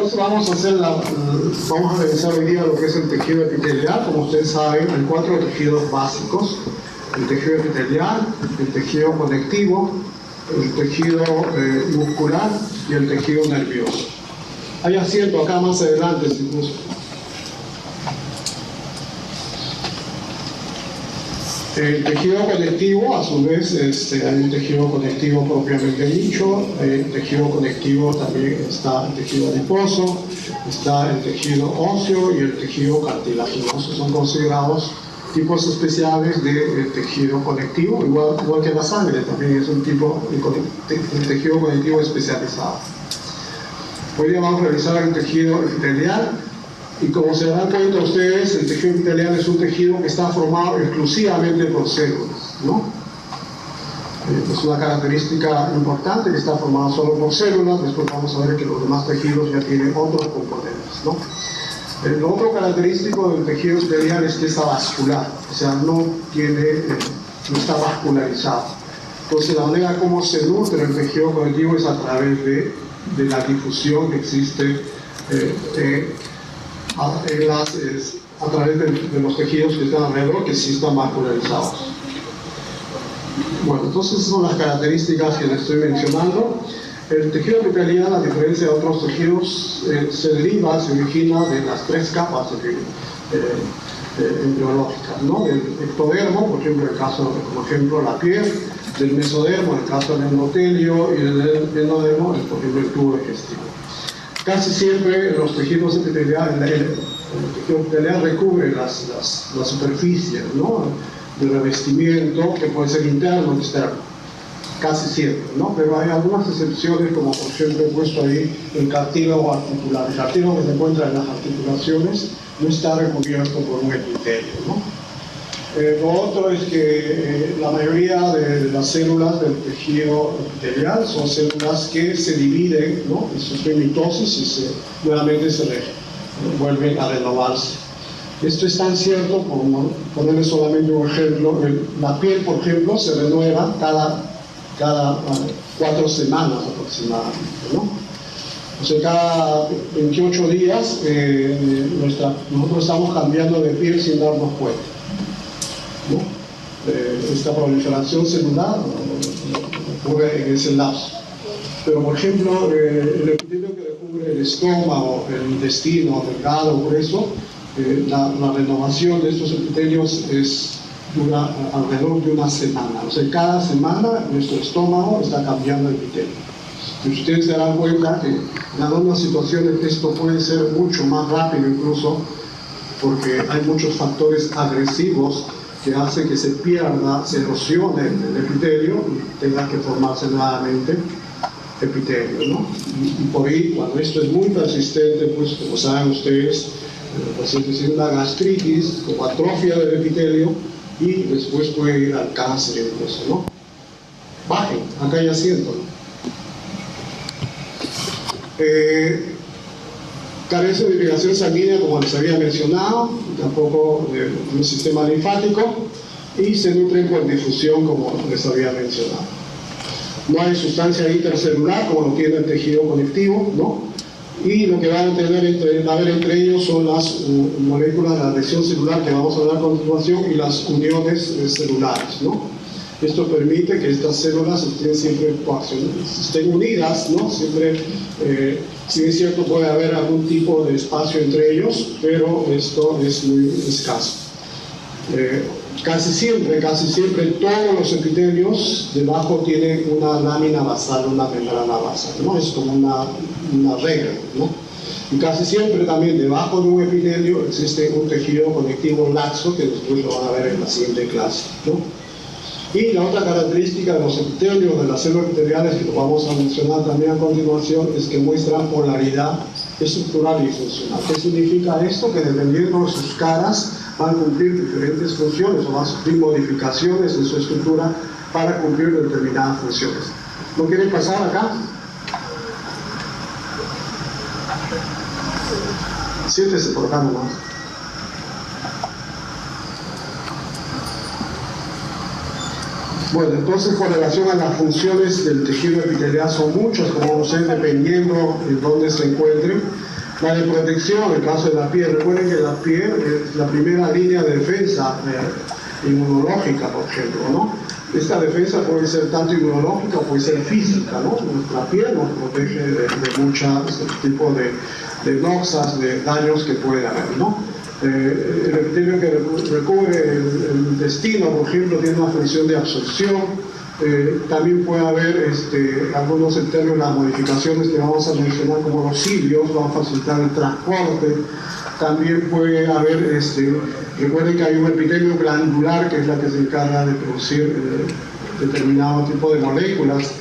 entonces vamos a revisar hoy día lo que es el tejido epitelial. Como ustedes saben, hay 4 tejidos básicos: el tejido epitelial, el tejido conectivo, el tejido muscular y el tejido nervioso. Hay asiento acá más adelante, si gusta. El tejido conectivo, a su vez, hay un tejido conectivo propiamente dicho. El tejido conectivo también está el tejido adiposo, está el tejido óseo y el tejido cartilaginoso. Son considerados tipos especiales de tejido conectivo, igual que la sangre, también es un tipo de tejido conectivo especializado. Hoy día vamos a revisar el tejido epitelial. Y como se dan cuenta ustedes, el tejido epitelial es un tejido que está formado exclusivamente por células, ¿no? Es una característica importante que está formado solo por células. Después vamos a ver que los demás tejidos ya tienen otros componentes, ¿no? Lo otro característico del tejido epitelial es que es avascular, o sea, no está vascularizado. Entonces, la manera como se nutre el tejido conectivo es a través de la difusión que existe a través de los tejidos que están alrededor, que sí están vascularizados. Bueno, entonces esas son las características que les estoy mencionando. El tejido epitelial, a diferencia de otros tejidos, se origina de las 3 capas embriológicas, ¿no? Del ectodermo, por ejemplo, como ejemplo la piel; del mesodermo, en el caso del endotelio; y del endodermo, por ejemplo, el tubo digestivo. Casi siempre los tejidos epiteliales, el tejido epitelial recubre las superficies, ¿no?, de revestimiento, que puede ser interno o externo, casi siempre, ¿no? Pero hay algunas excepciones, como por ejemplo he puesto ahí el cartílago articular. El cartílago que se encuentra en las articulaciones no está recubierto por un epitelio, ¿no? Lo otro es que la mayoría de las células del tejido epitelial son células que se dividen, ¿no?, y sufren mitosis y nuevamente se vuelven a renovarse. Esto es tan cierto, como ponerle solamente un ejemplo: la piel, por ejemplo, se renueva cada 4 semanas aproximadamente, ¿no? O sea, cada 28 días nosotros estamos cambiando de piel sin darnos cuenta, ¿no? Esta proliferación celular ocurre en ese lapso. Pero, por ejemplo, el epitelio que recubre el estómago, el intestino delgado, grueso, la renovación de estos epitelios dura alrededor de una semana. O sea, cada semana nuestro estómago está cambiando de epitelio. Y ustedes se darán cuenta que en algunas situaciones esto puede ser mucho más rápido incluso, porque hay muchos factores agresivos que hace que se pierda, se erosione el epitelio y tenga que formarse nuevamente epitelio, ¿no? Y por ahí, cuando esto es muy persistente, pues como saben ustedes, el paciente tiene una gastritis como atrofia del epitelio y después puede ir al cáncer incluso, ¿no? Bajen, acá hay asiento, ¿no? Carece de irrigación sanguínea, como les había mencionado, tampoco de un sistema linfático, y se nutren por difusión, como les había mencionado. No hay sustancia intercelular, como lo tiene el tejido conectivo, ¿no? Y lo que van a haber entre ellos son las moléculas de adhesión celular, que vamos a hablar a continuación, y las uniones celulares, ¿no? Esto permite que estas células estén siempre estén unidas, ¿no? Siempre, si es cierto, puede haber algún tipo de espacio entre ellos, pero esto es muy escaso. Casi siempre todos los epitelios debajo tienen una lámina basal, una membrana basal, ¿no? Es como una regla, ¿no? Y casi siempre también debajo de un epitelio existe un tejido conectivo laxo, que después lo van a ver en la siguiente clase, ¿no? Y la otra característica de los epitelios, de las células epiteliales, que lo vamos a mencionar también a continuación, es que muestran polaridad estructural y funcional. ¿Qué significa esto? Que dependiendo de sus caras van a cumplir diferentes funciones o van a sufrir modificaciones en su estructura para cumplir determinadas funciones. ¿No quieren pasar acá? Siéntese por acá nomás. Bueno, entonces, con relación a las funciones del tejido epitelial, son muchas, como ustedes, dependiendo en dónde se encuentren. La de protección, en el caso de la piel, recuerden que la piel es la primera línea de defensa inmunológica, por ejemplo, ¿no? Esta defensa puede ser tanto inmunológica o puede ser física, ¿no? Nuestra piel nos protege de muchos tipos de noxas, de daños que puede haber, ¿no? El epitelio que recubre el intestino, por ejemplo, tiene una función de absorción. También puede haber algunos en términos de las modificaciones que vamos a mencionar, como los cilios, van a facilitar el transporte. También puede haber, recuerden que hay un epitelio glandular, que es la que se encarga de producir determinado tipo de moléculas.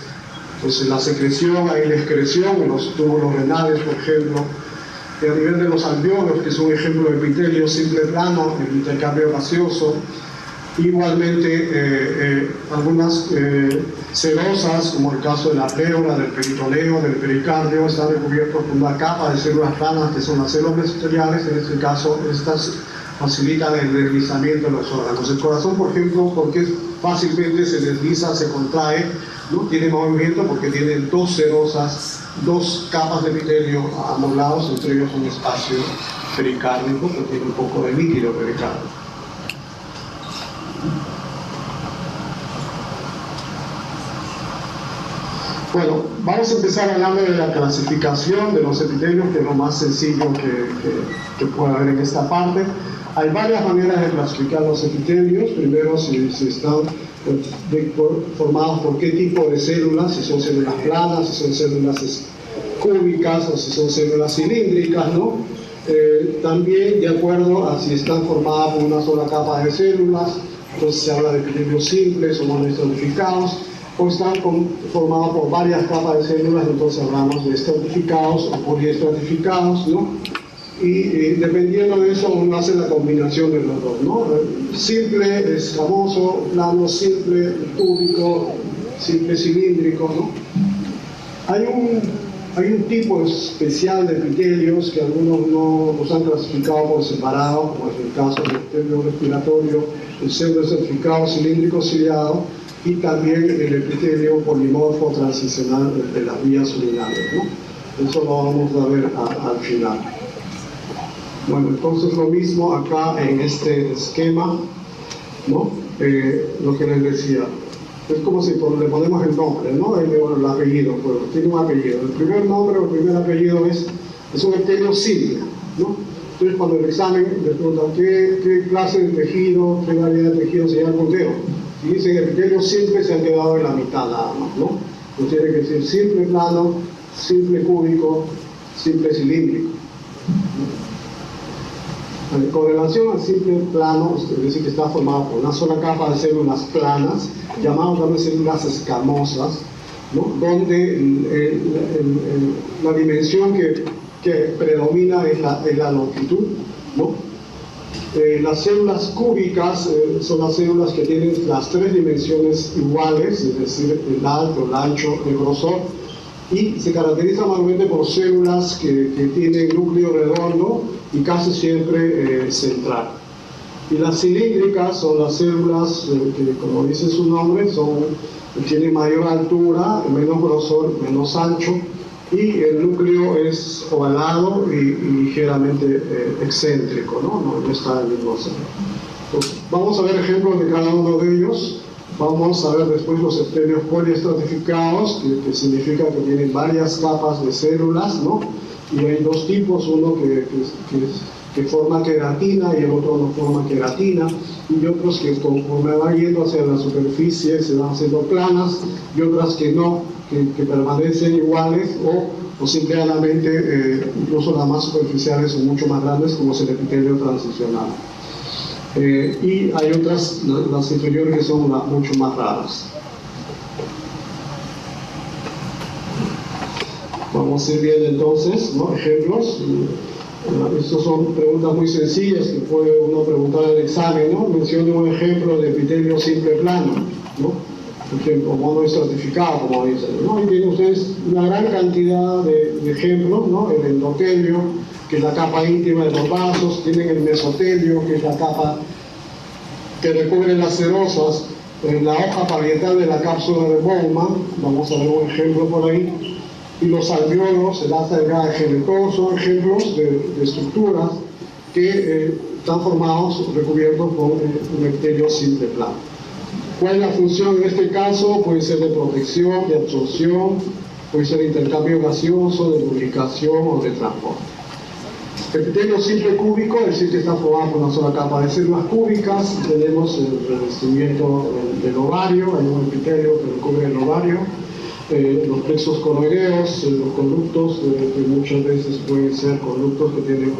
Entonces la secreción, hay la excreción en los túbulos renales, por ejemplo. Y a nivel de los alveolos, que es un ejemplo de epitelio simple plano, el intercambio gaseoso. Igualmente, algunas serosas, como el caso de la pleura, del peritoneo, del pericardio, están recubiertos por una capa de células planas, que son las células mesoteliales. En este caso, estas facilitan el deslizamiento de los órganos. El corazón, por ejemplo, porque fácilmente se desliza, se contrae, ¿no? Tiene movimiento porque tiene dos serosas, dos capas de epitelio a ambos lados, entre ellos un espacio pericárdico que tiene un poco de líquido pericárdico. Bueno, vamos a empezar hablando de la clasificación de los epitelios, que es lo más sencillo que puede haber en esta parte. Hay varias maneras de clasificar los epitelios. Primero, si están formados por qué tipo de células, si son células planas, si son células cúbicas o si son células cilíndricas, ¿no? También de acuerdo a si están formadas por una sola capa de células, entonces se habla de epitelios simples o monoestratificados, o están formados por varias capas de células, entonces hablamos de estratificados o poliestratificados, ¿no? Y dependiendo de eso uno hace la combinación de los dos, ¿no? Simple, escamoso, plano, simple, cúbico, simple, cilíndrico, ¿no? Hay un tipo especial de epitelios que algunos no los han clasificado por separado, como es el caso del epitelio respiratorio, el pseudoestratificado cilíndrico ciliado, y también el epitelio polimorfo transicional de las vías urinarias, ¿no? Eso lo vamos a ver al final. Bueno, entonces lo mismo acá en este esquema, ¿no? Lo que les decía, es como si le ponemos el nombre, ¿no? El apellido, pues, tiene un apellido. El primer nombre o el primer apellido es un epitelio simple, ¿no? Entonces cuando el examen les preguntan qué clase de tejido, qué variedad de tejido se llama puntero. Si dicen epitelio simple, se han quedado en la mitad nada más, ¿no? Entonces tiene que decir simple plano, simple cúbico, simple cilíndrico. Con relación al simple plano, es decir, que está formado por una sola capa de células planas, llamadas también células escamosas, ¿no? Donde la dimensión que predomina es la longitud, ¿no? Las células cúbicas son las células que tienen las tres dimensiones iguales, es decir, el alto, el ancho, el grosor, y se caracteriza mayormente por células que tienen núcleo redondo y casi siempre central. Y las cilíndricas son las células que, como dice su nombre, tienen mayor altura, menos grosor, menos ancho, y el núcleo es ovalado y ligeramente excéntrico, no está en el mismo centro. Entonces, vamos a ver ejemplos de cada uno de ellos. Vamos a ver después los epitelios poliestratificados, que significa que tienen varias capas de células, ¿no? Y hay dos tipos, uno que forma queratina y el otro no forma queratina, y otros que conforme van yendo hacia la superficie se van haciendo planas, y otras que no, que permanecen iguales o simplemente incluso las más superficiales son mucho más grandes, como es el epitelio transicional. Y hay otras, las inferiores, que son mucho más raras. Vamos a ir viendo entonces, ¿no? Ejemplos. Estas son preguntas muy sencillas que puede uno preguntar en el examen, ¿no? Mencione un ejemplo de epitelio simple plano, ¿no? Por ejemplo, monoestratificado, como dicen, ¿no? Y tienen ustedes una gran cantidad de ejemplos, ¿no? El endotelio, que es la capa íntima de los vasos, tienen el mesotelio, que es la capa que recubre las serosas, la hoja parietal de la cápsula de Bowman, vamos a ver un ejemplo por ahí, y los alveolos, el asa delgada de Henle, todos son ejemplos de estructuras que están formados, recubiertos con un epitelio simple plano. ¿Cuál es la función en este caso? Puede ser de protección, de absorción, puede ser de intercambio gaseoso, de lubricación o de transporte. Epitelio simple cúbico, es decir, que está formado por una sola capa de células cúbicas. Tenemos el revestimiento del ovario, hay un epitelio que recubre el ovario, los plexos coroideos, los conductos, que muchas veces pueden ser conductos que tienen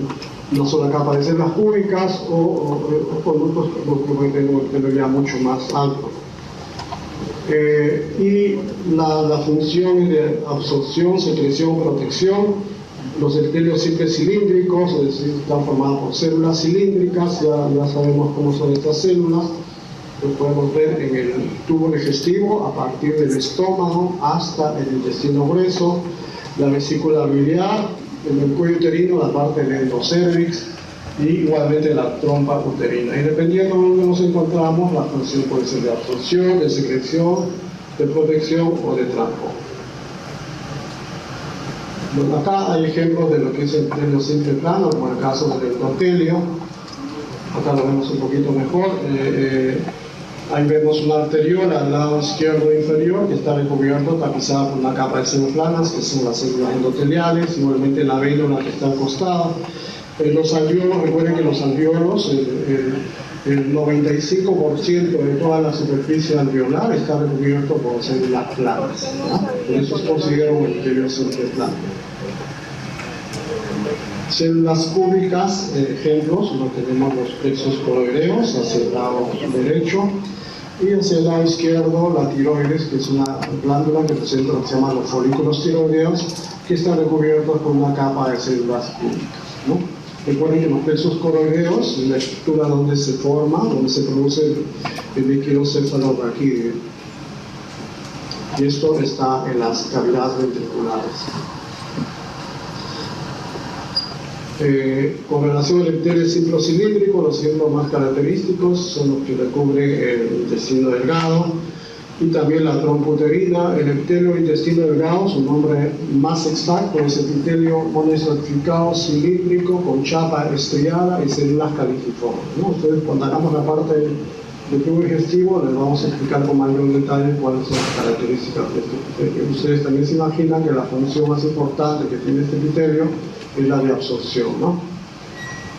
una sola capa de células cúbicas o conductos que pueden tener un epitelio ya mucho más alto. Y la función es de absorción, secreción, protección. Los epitelios simples cilíndricos, es decir, están formados por células cilíndricas, ya sabemos cómo son estas células. Lo podemos ver en el tubo digestivo a partir del estómago hasta el intestino grueso, la vesícula biliar, en el cuello uterino la parte del endocervix y igualmente la trompa uterina. Y dependiendo de dónde nos encontramos, la función puede ser de absorción, de secreción, de protección o de transporte. Bueno, acá hay ejemplos de lo que es el epitelio simple plano, como el caso del endotelio. Acá lo vemos un poquito mejor. Ahí vemos una arteriol al lado izquierdo inferior que está recubierto, tapizada por una capa de células planas, que son las células endoteliales, igualmente la vélula que está al costado. Los alveolos, recuerden que los alveolos, el 95% de toda la superficie alveolar está recubierto por células planas, ¿no? Por eso es considerado un epitelio simple plano. Células cúbicas, ejemplos, no tenemos los plexos coroideos hacia el lado derecho y hacia el lado izquierdo la tiroides, que es una glándula que presenta lo que se llaman los folículos tiroideos, que están recubiertos por una capa de células cúbicas, ¿no? Recuerden que los plexos coroideos es la estructura donde se forma, donde se produce el líquido cefalorraquídeo. Y esto está en las cavidades ventriculares. Con relación al epitelio simple cilíndrico, los ejemplos más característicos son los que recubren el intestino delgado y también la trompa uterina. El epitelio intestino delgado, su nombre más exacto es epitelio monoestratificado cilíndrico con chapa estriada y células califormes, ¿no? Ustedes, cuando hagamos la parte del tubo digestivo, les vamos a explicar con mayor detalle cuáles son las características de este epitelio. Ustedes también se imaginan que la función más importante que tiene este epitelio es la de absorción, ¿no?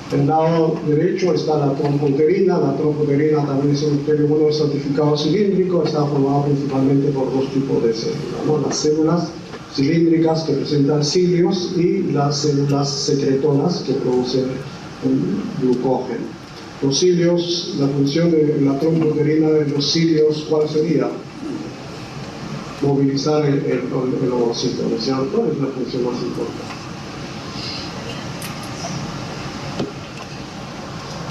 Del lado derecho está la trompa uterina. La trompa uterina también es un epitelio monoestratificado cilíndrico, está formado principalmente por dos tipos de células, ¿no? Las células cilíndricas que presentan cilios y las células secretonas que producen glucógeno. Los cilios, la función de la trompa uterina de los cilios, ¿cuál sería? Movilizar el ovocito, ¿no es cierto? Es la función más importante.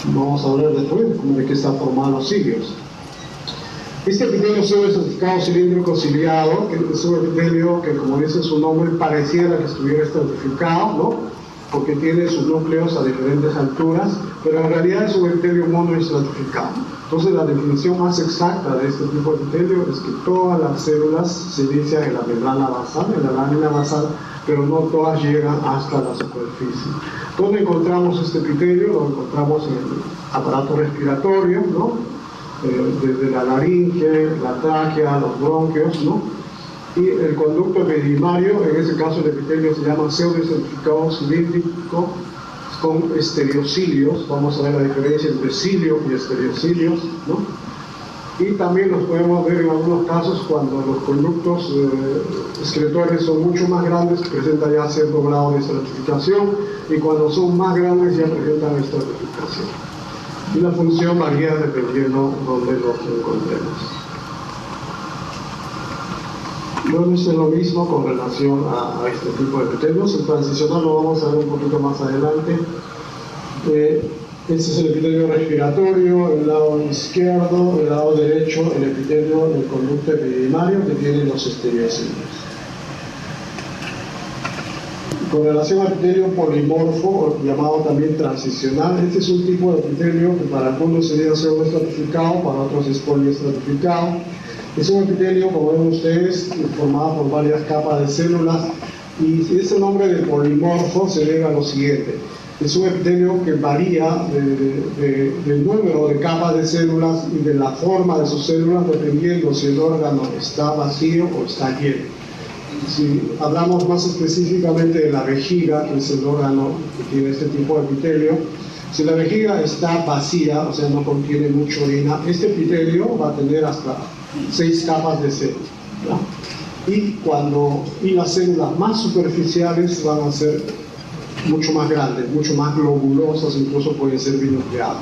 Vamos a hablar después de qué está formado los cilios. Este epitelio pseudoestratificado cilíndrico ciliado, que es un epitelio que, como dice su nombre, pareciera que estuviera estratificado, ¿no? Porque tiene sus núcleos a diferentes alturas, pero en realidad es un epitelio monoestratificado. Entonces, la definición más exacta de este tipo de epitelio es que todas las células se inician en la membrana basal, en la lámina basal, pero no todas llegan hasta la superficie. ¿Dónde encontramos este epitelio? Lo encontramos en el aparato respiratorio, ¿no? Desde la laringe, la tráquea, los bronquios, ¿no? Y el conducto epididimario, en ese caso el epitelio se llama pseudoestratificado cilíndrico con estereocilios. Vamos a ver la diferencia entre cilio y estereocilios, ¿no? Y también los podemos ver en algunos casos cuando los conductos excretores son mucho más grandes, presentan ya cierto grado de estratificación, y cuando son más grandes ya presentan estratificación. Y la función varía dependiendo donde los encontremos. No es lo mismo con relación a este tipo de epitelios. El transicional lo vamos a ver un poquito más adelante. Este es el epitelio respiratorio, el lado izquierdo, el lado derecho, el epitelio del conducto epididimario que tiene los estereocilios. Con relación al epitelio polimorfo, llamado también transicional, este es un tipo de epitelio que para algunos sería pseudoestratificado, para otros es poliestratificado. Es un epitelio, como ven ustedes, formado por varias capas de células Y ese nombre de polimorfo se debe a lo siguiente: es un epitelio que varía del número de capas de células y de la forma de sus células dependiendo si el órgano está vacío o está lleno. Si hablamos más específicamente de la vejiga, que es el órgano que tiene este tipo de epitelio, si la vejiga está vacía, o sea, no contiene mucha orina, este epitelio va a tener hasta 6 capas de células, ¿no? Y las células más superficiales van a ser mucho más grandes, mucho más globulosas, incluso pueden ser binucleadas.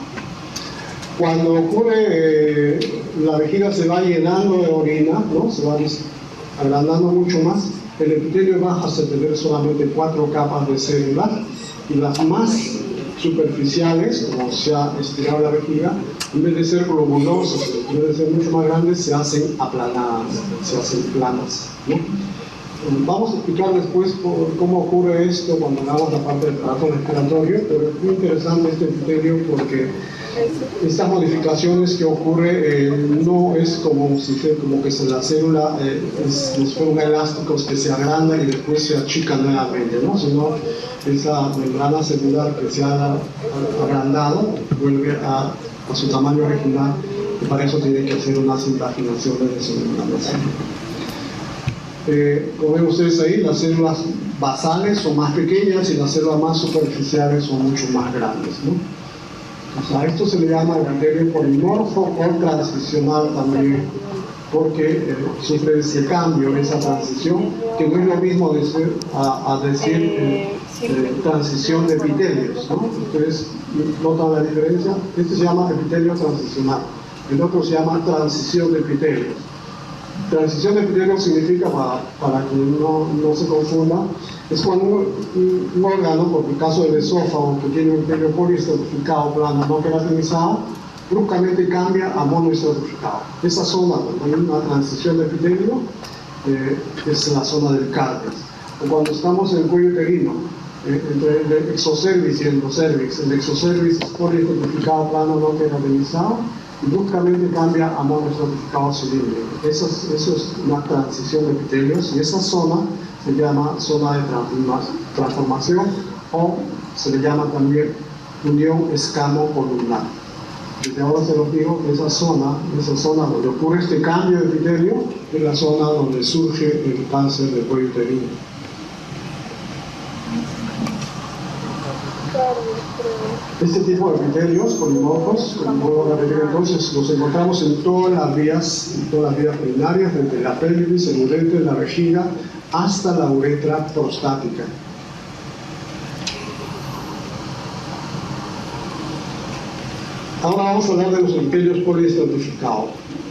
Cuando ocurre, la vejiga se va llenando de orina, ¿no? Se va agrandando mucho más, el epitelio baja hasta tener solamente 4 capas de células, y las más superficiales, como se ha estirado la vejiga, en vez de ser globulosas, en vez de ser mucho más grandes, se hacen aplanadas, se hacen planas, ¿no? Vamos a explicar después cómo ocurre esto cuando hagamos la parte del trato respiratorio, pero es muy interesante este epitelio porque estas modificaciones que ocurre no es como que la célula es un elástico que se agranda y después se achica nuevamente, ¿no? Sino esa membrana celular que se ha agrandado vuelve a su tamaño original, y para eso tiene que hacer unas impaginaciones de su membrana celular. Como ven ustedes ahí, las células basales son más pequeñas y las células más superficiales son mucho más grandes, ¿no? O sea, esto se le llama epitelio polimorfo o transicional también, porque sufre ese cambio, esa transición, que no es lo mismo decir transición de epitelios, ¿no? Ustedes notan la diferencia. Este se llama epitelio transicional, el otro se llama transición de epitelios. Transición de epitelio significa, para que no se confunda, es cuando un órgano, por el caso del esófago, que tiene un epitelio poliestratificado plano no queratinizado, bruscamente cambia a monoestratificado. Esa zona donde hay una transición de epitelio es la zona del cardias. O cuando estamos en el cuello uterino, entre el exocervix y el endocervix, el exocervix es poliestratificado plano no queratinizado, y bruscamente cambia a monoestratificado cilíndrico. Eso es una transición de epitelios, y esa zona se llama zona de transformación, o se le llama también unión escamo-columnar. Desde ahora se los digo, esa zona donde ocurre este cambio de epitelio es la zona donde surge el cáncer del cuello uterino. Este tipo de epitelios polimorfos, como vuelvo a repetir, entonces los encontramos en todas las vías urinarias, desde la pelvis, el ureter, la vejiga, hasta la uretra prostática. Ahora vamos a hablar de los epitelios poliestratificados.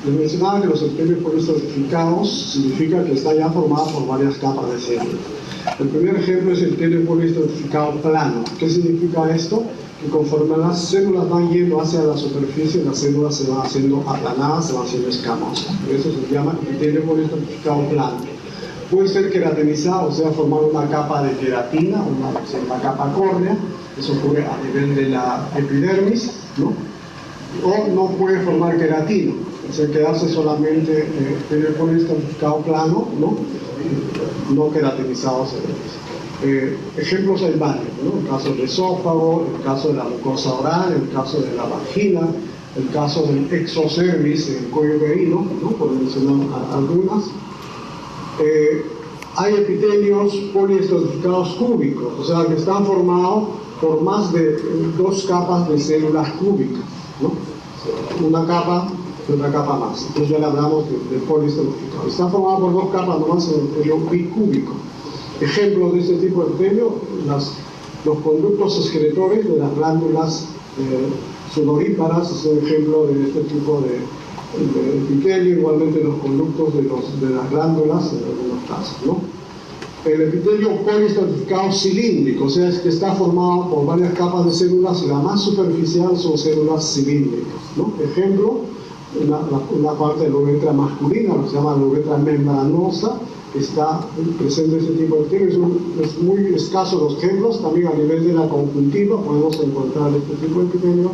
Les mencionaba que los epitelios poliestratificados significa que está ya formado por varias capas de células. El primer ejemplo es el epitelio poliestratificado plano. ¿Qué significa esto? Que conforme las células van yendo hacia la superficie, las células se van haciendo aplanadas, se van haciendo escamosas. Por eso se llama epitelio poliestratificado plano. Puede ser queratinizado, o sea, formar una capa de queratina, una capa córnea. Eso ocurre a nivel de la epidermis, ¿no? O no puede formar queratina, o sea, quedarse solamente epitelio poliestratificado plano, no queratinizado. Ejemplos hay varios, ¿no? El caso del esófago, el caso de la mucosa oral, el caso de la vagina, el caso del exocervix, el cuello uterino, ¿no? Por mencionar algunas. Hay epitelios poliestratificados cúbicos, o sea, que están formados por más de 2 capas de células cúbicas, ¿no? Una capa y otra capa más. Entonces ya le hablamos de poliestratificado. Está formado por 2 capas nomás en el epitelio bicúbico. Ejemplos de este tipo de epitelio, los conductos excretores de las glándulas sudoríparas es un ejemplo de este tipo de epitelio, igualmente los conductos de las glándulas en algunos casos, ¿no? El epitelio poliestratificado cilíndrico, o sea, es que está formado por varias capas de células y la más superficial son células cilíndricas, ¿no? Ejemplo, una parte de la uretra masculina, lo que se llama la uretra membranosa, está presente este tipo de epitelio. Es muy escaso los ejemplos. También a nivel de la conjuntiva podemos encontrar este tipo de epitelio,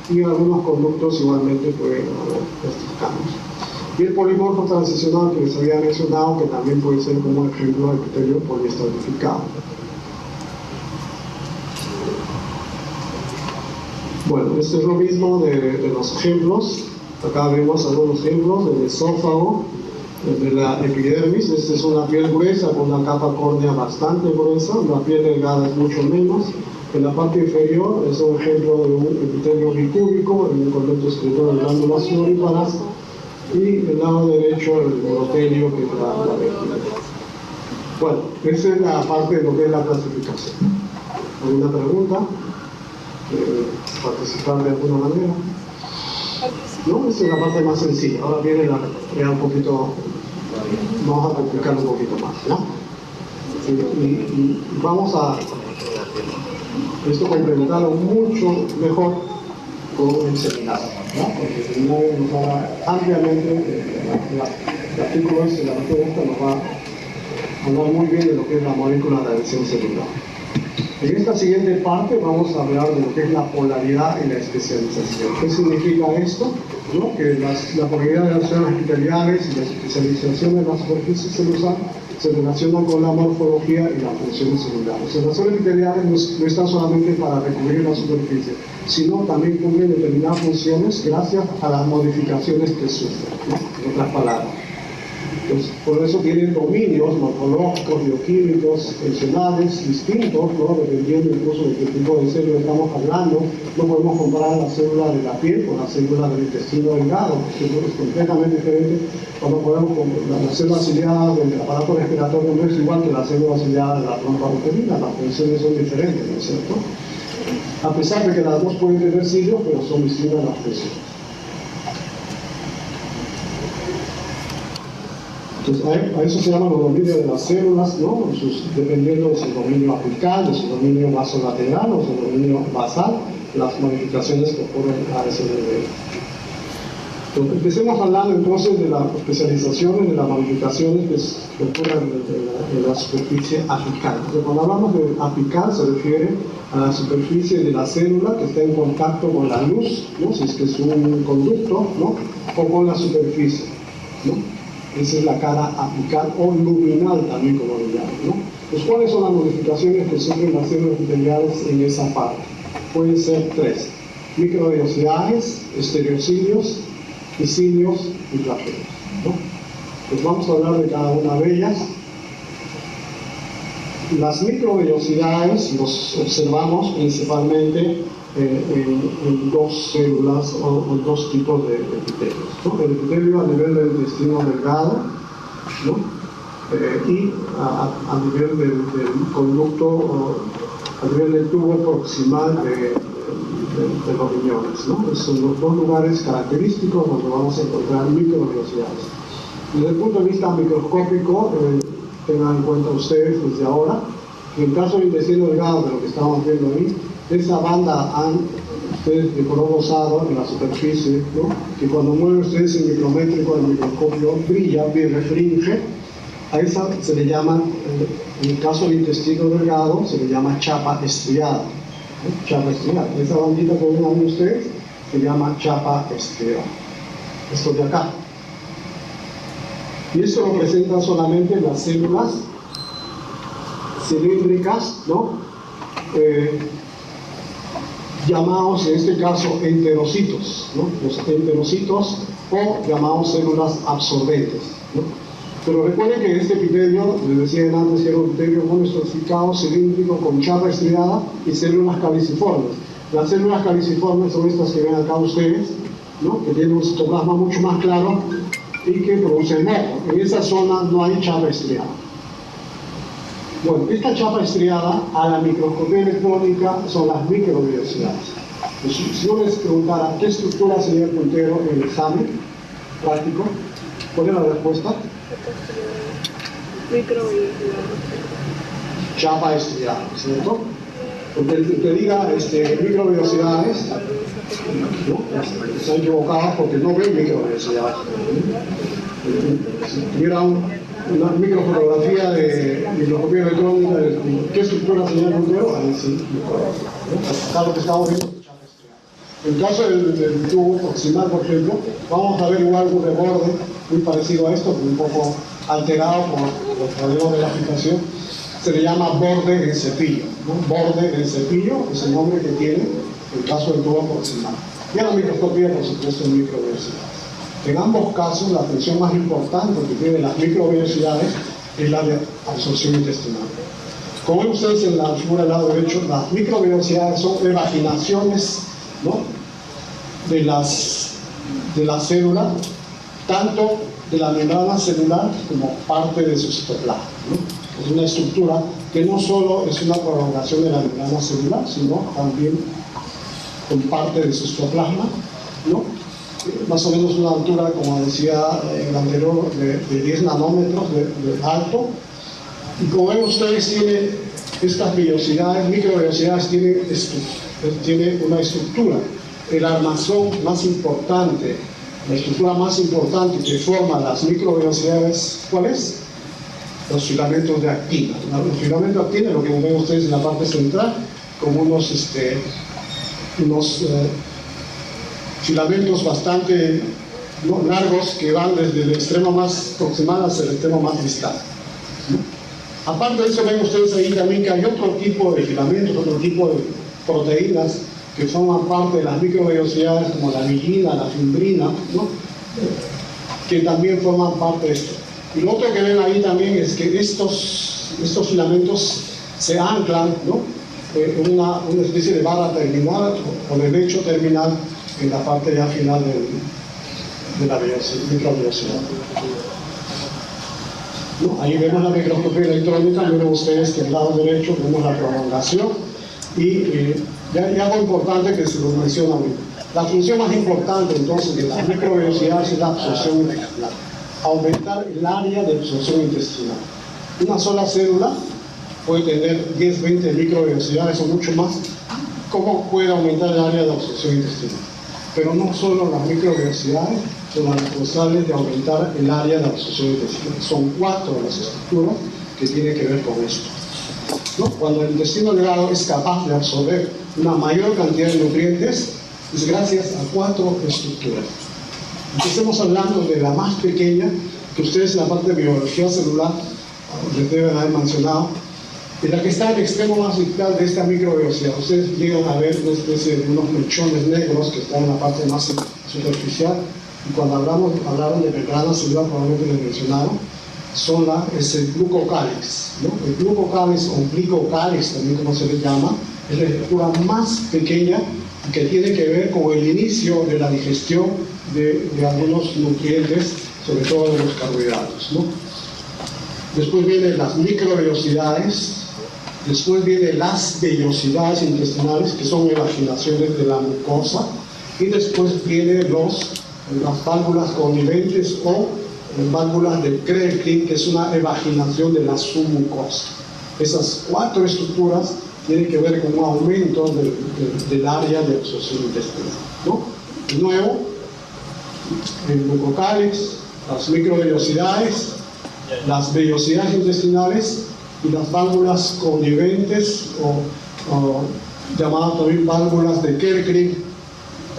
y algunos conductos igualmente pueden haber estos cambios. Y el polimorfo transicional que les había mencionado, que también puede ser como ejemplo de epitelio poliestratificado. Bueno, esto es lo mismo de los ejemplos. Acá vemos algunos ejemplos del esófago, de la epidermis. Esta es una piel gruesa con una capa córnea bastante gruesa, la piel delgada es mucho menos. En la parte inferior es un ejemplo de un epitelio bicúbico en un conducto excretor de glándulas sudoríparas, y el lado derecho el urotelio, que es la vejiga. Bueno, esa es la parte de lo que es la clasificación. ¿Alguna pregunta? ¿Participar de alguna manera? No, esa es la parte más sencilla. Ahora viene ya un poquito, vamos a complicarlo un poquito más, ¿no? Y vamos a esto complementarlo mucho mejor con el seminario, ¿no? Porque el seminario nos habla ampliamente, el artículo este, la lectura esta nos va a hablar muy bien de lo que es la molécula de adhesión celular. En esta siguiente parte vamos a hablar de lo que es la polaridad y la especialización. ¿Qué significa esto? ¿No? Que la polaridad de las células epiteliales y la especialización de la superficie celular se relacionan con la morfología y las funciones celulares. Las células epiteliales no están solamente para recubrir la superficie, sino también cumplen determinadas funciones gracias a las modificaciones que sufren, ¿no? En otras palabras. Entonces, por eso tienen dominios morfológicos, bioquímicos, funcionales distintos, ¿no? Dependiendo incluso de qué tipo de célula estamos hablando. No podemos comparar la célula de la piel con la célula del intestino delgado, que es completamente diferente. Cuando podemos la célula ciliada del aparato respiratorio no es igual que la célula ciliada de la trompa uterina, las funciones son diferentes, ¿no es cierto? A pesar de que las dos pueden tener cilios, pero son distintas las funciones. Entonces, a eso se llaman los dominios de las células, ¿no? Dependiendo de su dominio apical, de su dominio vasolateral o su dominio basal, las modificaciones que ocurren a ese nivel. Entonces, empecemos hablando entonces de las especializaciones, de las modificaciones que ocurren en la superficie apical. Entonces, cuando hablamos de apical se refiere a la superficie de la célula que está en contacto con la luz, ¿no? Si es que es un conducto, ¿no? O con la superficie, ¿no? Esa es la cara apical o luminal también, como lo llaman, ¿no? Pues, ¿cuáles son las modificaciones que sufren las células epiteliales en esa parte? Pueden ser tres: microvellosidades, estereocilios, y cilios y flagelos, ¿no? Pues vamos a hablar de cada una de ellas. Las microvellosidades los observamos principalmente en dos células o dos tipos de epitelios, ¿no? El epitelio a nivel del intestino delgado, ¿no? Y a nivel del conducto, a nivel del tubo proximal de los riñones, ¿no? Esos son los dos lugares característicos donde vamos a encontrar microvellosidades. Desde el punto de vista microscópico, tengan en cuenta ustedes desde ahora que en el caso del intestino delgado, de lo que estamos viendo ahí, esa banda ustedes de color rosado en la superficie, ¿no? Que cuando mueven ustedes el micrométrico del microscopio brilla, refringe. A esa se le llama, en el caso del intestino delgado, se le llama chapa estriada, ¿no? Chapa estriada. Esa bandita que ven ahí ustedes se llama chapa estriada. Esto de acá. Y esto lo presentan solamente las células cilíndricas, ¿no? Llamados en este caso enterocitos, ¿no? Los enterocitos, o llamados células absorbentes, ¿no? Pero recuerden que este epitelio, les decía antes, que era un epitelio monoestratificado, cilíndrico, con chapa estriada y células caliciformes. Las células caliciformes son estas que ven acá ustedes, ¿no? Que tienen un citoplasma mucho más claro y que producen moco. En esa zona no hay chapa estriada. Bueno, esta chapa estriada a la microscopía electrónica son las microvellosidades. Si yo les preguntara qué estructura sería el puntero en el examen práctico, ¿cuál es la respuesta? Microvellosidades. Chapa estriada, ¿cierto? Porque el que diga microvellosidades, ¿no? Están equivocados porque no ven microvellosidades. Si tuviera una microfotografía de microscopía electrónica de qué estructura sería el puntero, ahí sí, ¿no? Acá lo que estamos viendo es chapa estriada. En el caso del tubo proximal, por ejemplo, vamos a ver igual un reborde muy parecido a esto, pero un poco alterado por los problemas de la aplicación. Se le llama borde en cepillo, ¿no? Borde en cepillo es el nombre que tiene el caso del tubo proximal. Y a la microscopía, por supuesto, en microvellosidades. En ambos casos, la función más importante que tienen las microvellosidades es la de absorción intestinal. Como ven ustedes en la figura del lado derecho, las microvellosidades son evaginaciones, ¿no?, de la célula, tanto de la membrana celular como parte de su citoplasma, ¿no? Es una estructura que no solo es una prolongación de la membrana celular, sino también con parte de su citoplasma, ¿no? Más o menos una altura, como decía el anterior, de 10 nanómetros de alto. Y como ven ustedes, tiene estas vellosidades, microvellosidades, tiene una estructura. El armazón más importante, la estructura más importante que forma las microvellosidades, ¿cuál es? Los filamentos de actina. Los filamentos de actina, lo que ven ustedes en la parte central, como unos filamentos bastante largos que van desde el extremo más proximal hasta el extremo más distal. Aparte de eso, ven ustedes ahí también que hay otro tipo de filamentos, otro tipo de proteínas que forman parte de las microvellosidades, como la mielina, la fimbrina, ¿no?, que también forman parte de esto. Y lo otro que ven ahí también es que estos filamentos se anclan, ¿no?, en una especie de barra terminal o de lecho terminal en la parte ya final de la microvellosidad. ¿No? Ahí vemos la microscopía electrónica, miren ustedes que al lado derecho vemos la prolongación y algo importante que se lo menciona ahorita. La función más importante entonces de las microvellosidades es la absorción intestinal, aumentar el área de absorción intestinal. Una sola célula puede tener 10-20 microvellosidades o mucho más. ¿Cómo puede aumentar el área de absorción intestinal? Pero no solo las microvellosidades son las responsables de aumentar el área de absorción intestinal. Son 4 las estructuras que tienen que ver con esto, ¿no? Cuando el intestino delgado es capaz de absorber una mayor cantidad de nutrientes, es gracias a 4 estructuras. Empecemos hablando de la más pequeña, que ustedes en la parte de biología celular les deben haber mencionado, y la que está al extremo más distal de esta microvellosidad. Ustedes llegan a ver una especie de unos mechones negros que están en la parte más superficial, y cuando hablaron de membrana celular, probablemente les mencionaron, es el glucocálix, ¿no? El glucocálix o glicocálix, también como se le llama, es la estructura más pequeña que tiene que ver con el inicio de la digestión de algunos nutrientes, sobre todo de los carbohidratos, ¿no? Después vienen las microvellosidades, después vienen las vellosidades intestinales, que son evaginaciones de la mucosa, y después vienen las válvulas conniventes o válvulas de Krelkig, que es una evaginación de la submucosa. Esas 4 estructuras tienen que ver con un aumento del área de absorción intestinal, ¿no? De nuevo, el glucocálix, las microvellosidades, las vellosidades intestinales y las válvulas conniventes o llamadas también válvulas de Krelkig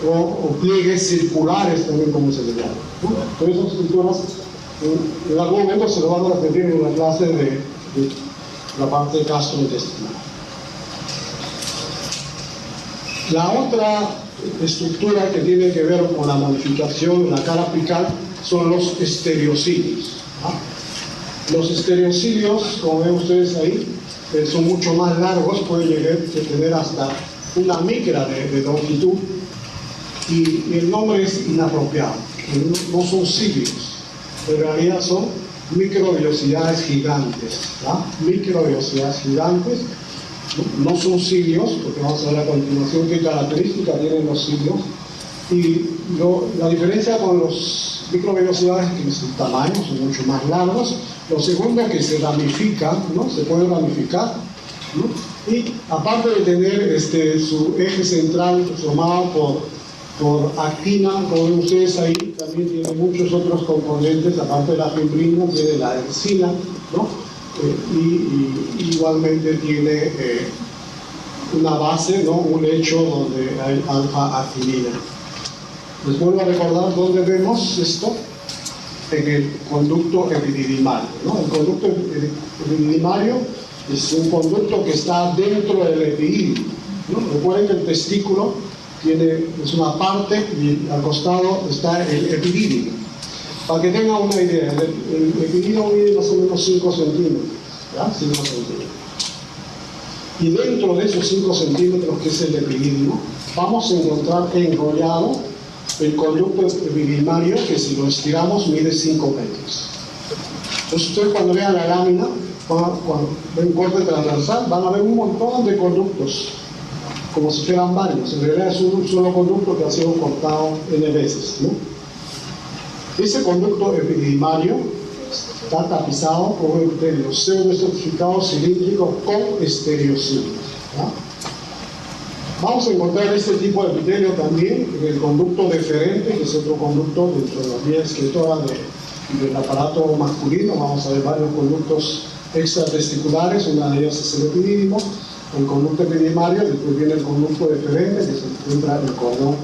o pliegues circulares también, como se le llama, ¿no? Todas esas estructuras en algún momento se lo van a repetir en la clase de la parte gastrointestinal. La otra estructura que tiene que ver con la modificación de la cara apical son los estereocilios, ¿no? Los estereocilios, como ven ustedes ahí, son mucho más largos, pueden llegar a tener hasta 1 micra de longitud, y el nombre es inapropiado. No son cilios, en realidad son microvellosidades gigantes, ¿no? Microvellosidades gigantes, no son cilios, porque vamos a ver a continuación qué características tienen los cilios. Y la diferencia con los microvellosidades es que su tamaño son mucho más largos. Lo segundo es que se ramifican, ¿no? Se pueden ramificar, ¿no? Y aparte de tener su eje central formado por actina, como ven ustedes ahí, también tiene muchos otros componentes. Aparte de la fimbrina, tiene la enzima, ¿no? Y igualmente tiene una base, ¿no? Un lecho donde hay alfa-actinina. Les vuelvo a recordar dónde vemos esto, en el conducto epididimario, ¿no? El conducto epididimario es un conducto que está dentro del epididio, ¿no? Recuerden que el testículo es una parte y al costado está el epididio. Para que tengan una idea, el epididio mide más o menos 5 centímetros, ¿ya? 5 centímetros. Y dentro de esos 5 centímetros, que es el epididio, vamos a encontrar enrollado el conducto epididimario, que si lo estiramos mide 5 metros. Entonces ustedes cuando vean la lámina, cuando ven corte transversal, van a ver un montón de conductos, como si fueran varios. En realidad es un solo conducto que ha sido cortado N veces, ¿no? Ese conducto epididimario está tapizado con epitelio pseudoestratificado cilíndrico con estereocilios, ¿ya? Vamos a encontrar este tipo de epitelio también en el conducto deferente, que es otro conducto dentro de la vía excretora del aparato masculino. Vamos a ver varios conductos extratesticulares, una de ellas es el epidídimo, el conducto epididimario, después viene el conducto deferente, que se encuentra en el cordón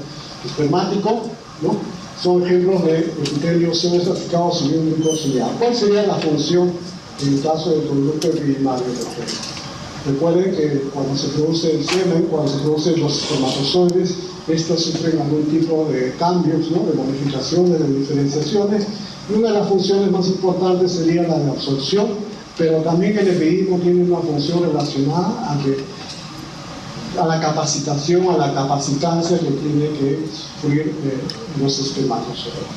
espermático, ¿no? Son ejemplos de epitelio pseudoestratificado cilíndrico ciliar. ¿Cuál sería la función en el caso del conducto epididimario, por ejemplo? Recuerden que cuando se produce el semen, cuando se producen los espermatozoides, estos sufren algún tipo de cambios, ¿no? De modificaciones, de diferenciaciones, y una de las funciones más importantes sería la de absorción, pero también el epidídimo tiene una función relacionada a la capacitación, a la capacitancia que tiene que sufrir los espermatozoides.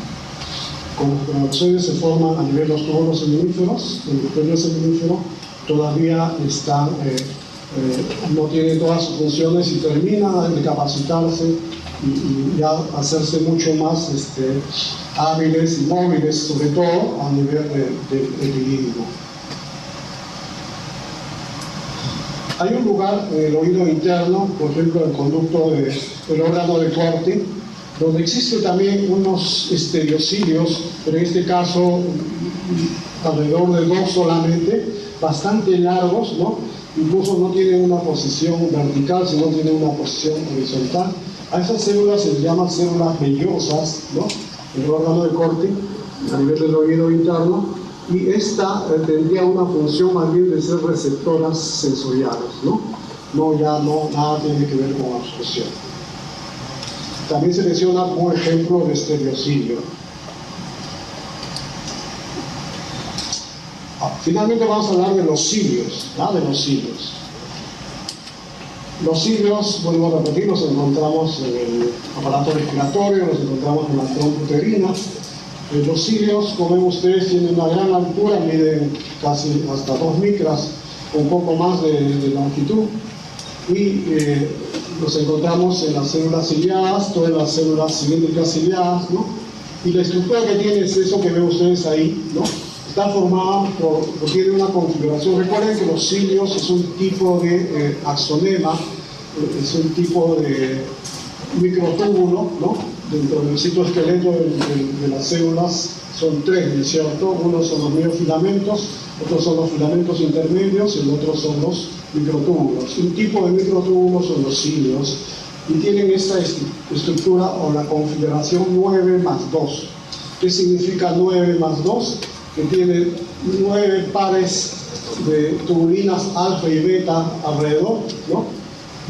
Como los espermatozoides se forman a nivel de los túbulos seminíferos, el epitelio seminífero todavía no tiene todas sus funciones y termina de capacitarse y ya hacerse mucho más hábiles y móviles, sobre todo a nivel del epidídimo. Hay un lugar en el oído interno, por ejemplo el conducto del órgano de Corti, donde existe también unos estereocilios, pero en este caso alrededor de 2 solamente, bastante largos, ¿no? Incluso no tienen una posición vertical, sino tienen una posición horizontal. A esas células se les llaman células vellosas, ¿no? El órgano de Corti, a nivel del oído interno, y esta tendría una función más bien de ser receptoras sensoriales, ¿no? Nada tiene que ver con absorción. También se menciona como ejemplo de estereocilio. Finalmente vamos a hablar de los cilios, ¿no? De los cilios. Los cilios, vuelvo a repetir, los encontramos en el aparato respiratorio, los encontramos en la trompa uterina. Los cilios, como ven ustedes, tienen una gran altura, miden casi hasta 2 micras, un poco más de longitud, y los encontramos en las células ciliadas, todas las células cilíndricas ciliadas, ¿no? Y la estructura que tiene es eso que ven ustedes ahí, ¿no? Está formada tiene una configuración. Recuerden que los cilios es un tipo de axonema, es un tipo de microtúbulo, ¿no? Dentro del citoesqueleto de las células son 3, ¿no es cierto? Uno son los miofilamentos, otros son los filamentos intermedios y el otro son los microtúbulos. Un tipo de microtúbulos son los cilios y tienen esta estructura o la configuración 9 más 2. ¿Qué significa 9 más 2? Que tiene 9 pares de tubulinas alfa y beta alrededor, ¿no?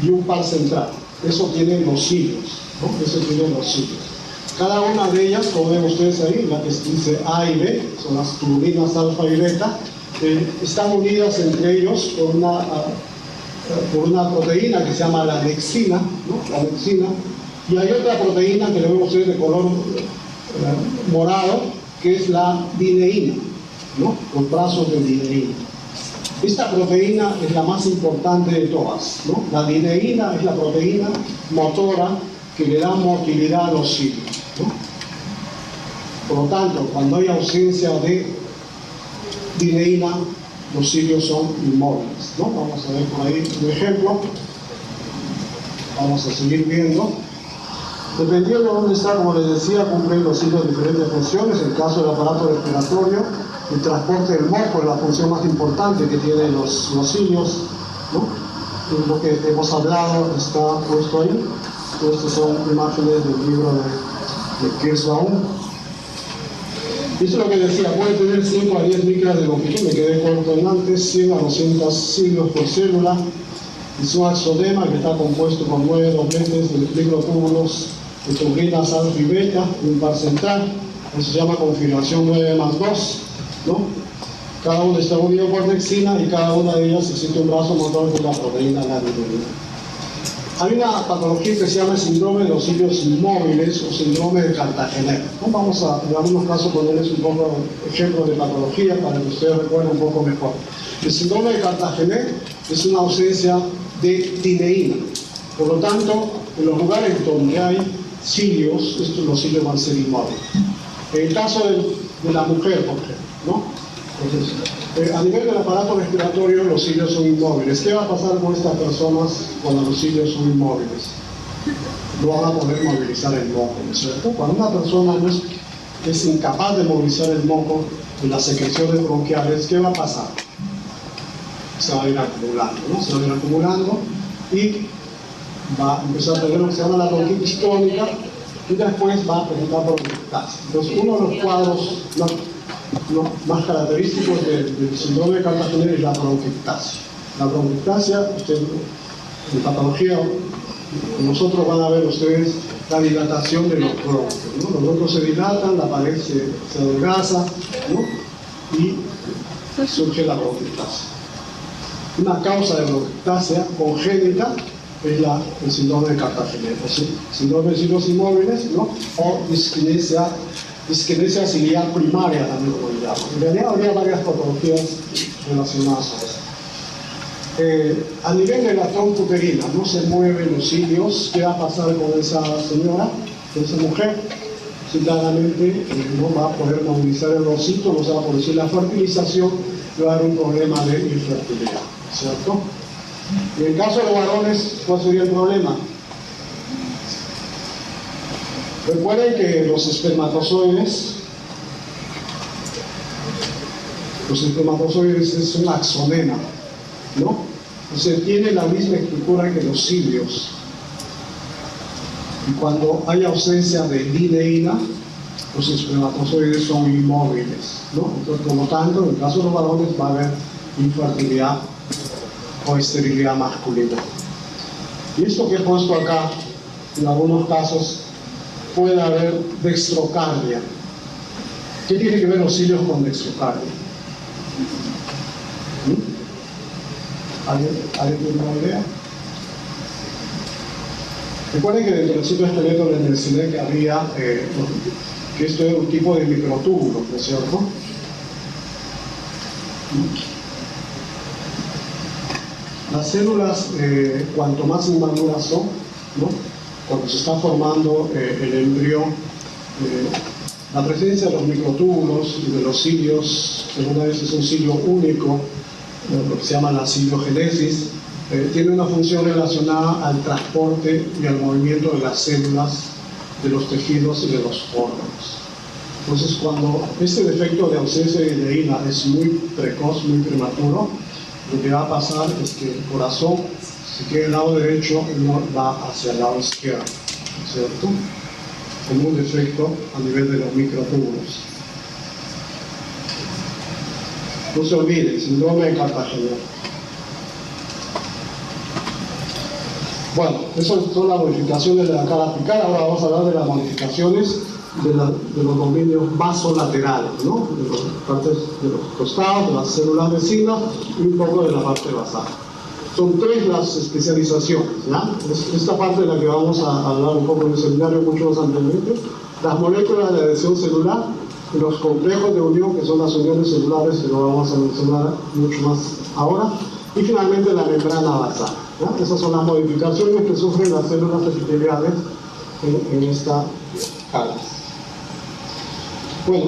Y un par central. Eso tienen los cilios, ¿no? Eso tienen los cilios. Cada una de ellas, como ven ustedes ahí, la que dice A y B, son las tubulinas alfa y beta, están unidas entre ellos por una proteína que se llama la lexina, ¿no? La lexina, y hay otra proteína que le ven ustedes de color morado, que es la dineína, ¿no? Los brazos de dineína. Esta proteína es la más importante de todas, ¿no? La dineína es la proteína motora que le da motilidad a los cilios, ¿no? Por lo tanto, cuando hay ausencia de dineína, los cilios son inmóviles, ¿no? Vamos a ver por ahí un ejemplo. Vamos a seguir viendo. Dependiendo de dónde está, como les decía, cumplen los cilios diferentes funciones. En el caso del aparato respiratorio, el transporte del moco es la función más importante que tienen los cilios, ¿no? lo que hemos hablado está puesto ahí. Estas son imágenes del libro de Kirschbaum. Y eso es lo que decía, puede tener 5 a 10 micras de longitud, me quedé corto en antes, 100 a 200 siglos por célula. Es un axodema que está compuesto por 9 dobletes de microtúbulos de turbinas alfa y beta, un par central. Eso se llama configuración 9+2, ¿no? Cada uno está unido por dexina y cada una de ellas existe un brazo motor de la proteína narinurina. Hay una patología que se llama síndrome de los cilios inmóviles o síndrome de Cartagena. ¿No? Vamos a, en algunos casos, ponerles un poco ejemplos de patología para que ustedes recuerden un poco mejor. El síndrome de Cartagena es una ausencia de tineína. Por lo tanto, en los lugares donde hay cilios, los cilios van a ser inmóviles. En el caso de la mujer, por ejemplo, ¿no? Entonces, a nivel del aparato respiratorio, los cilios son inmóviles. ¿Qué va a pasar con estas personas cuando los cilios son inmóviles? No van a poder movilizar el moco, ¿no es cierto? Cuando una persona es incapaz de movilizar el moco en las secreciones bronquiales, ¿qué va a pasar? Se va a ir acumulando, ¿no? Se va a ir acumulando y va a empezar a tener lo que se llama la bronquitis crónica y después va a presentar bronquiectasia. Entonces, uno de los cuadros más característicos del síndrome de Cartagena es la bronquiectasia. La bronquiectasia, en patología, nosotros van a ver ustedes la dilatación de los bronquios, ¿no? Los bronquios se dilatan, la pared se adelgaza, ¿no? Y surge la bronquiectasia. Una causa de bronquiectasia congénita es el síndrome de Cartagena, síndrome de cilios inmóviles, ¿no? O disquinesia ciliar primaria, también como le llaman. En realidad habría varias patologías relacionadas a esto. A nivel de la trompa uterina, no se mueven los cilios. ¿Qué va a pasar con esa señora, con esa mujer? Si claramente no va a poder movilizar el ovocito, no se va a producir la fertilización, y va a haber un problema de infertilidad, ¿cierto? En el caso de los varones, ¿cuál sería el problema? Recuerden que los espermatozoides es un axonema, ¿no? O sea, tiene la misma estructura que los cilios. Y cuando hay ausencia de lineína, los espermatozoides son inmóviles, ¿no? Entonces, por lo tanto, en el caso de los varones va a haber infertilidad o esterilidad masculina. Y esto que he puesto acá, en algunos casos, puede haber dextrocardia. ¿Qué tiene que ver los cilios con dextrocardia? ¿Alguien tiene una idea? Recuerden que dentro del citoesqueleto del Mercedes había, que esto era un tipo de microtúbulo, ¿no es cierto? Las células, cuanto más inmaduras son, ¿no? Cuando se está formando el embrión, la presencia de los microtúbulos y de los cilios, alguna vez es un cilio único, lo que se llama la ciliogénesis, tiene una función relacionada al transporte y al movimiento de las células, de los tejidos y de los órganos. Entonces, cuando este defecto de ausencia de lineína es muy precoz, muy prematuro, lo que va a pasar es que el corazón, si queda el lado derecho, no va hacia el lado izquierdo, ¿cierto? Como un defecto a nivel de los microtúbulos. No se olvide, síndrome de Cartagena. Bueno, esas son las modificaciones de la cara apical. Ahora vamos a hablar de las modificaciones de los dominios vasolaterales, ¿no? De las partes de los costados, de las células vecinas y un poco de la parte basal. Son 3 las especializaciones, ¿ya? Esta parte de la que vamos a hablar un poco en el seminario mucho más ampliamente. Las moléculas de adhesión celular, los complejos de unión, que son las uniones celulares, que lo vamos a mencionar mucho más ahora, y finalmente la membrana basal, ¿ya? Esas son las modificaciones que sufren las células epiteliales en esta cara. Bueno,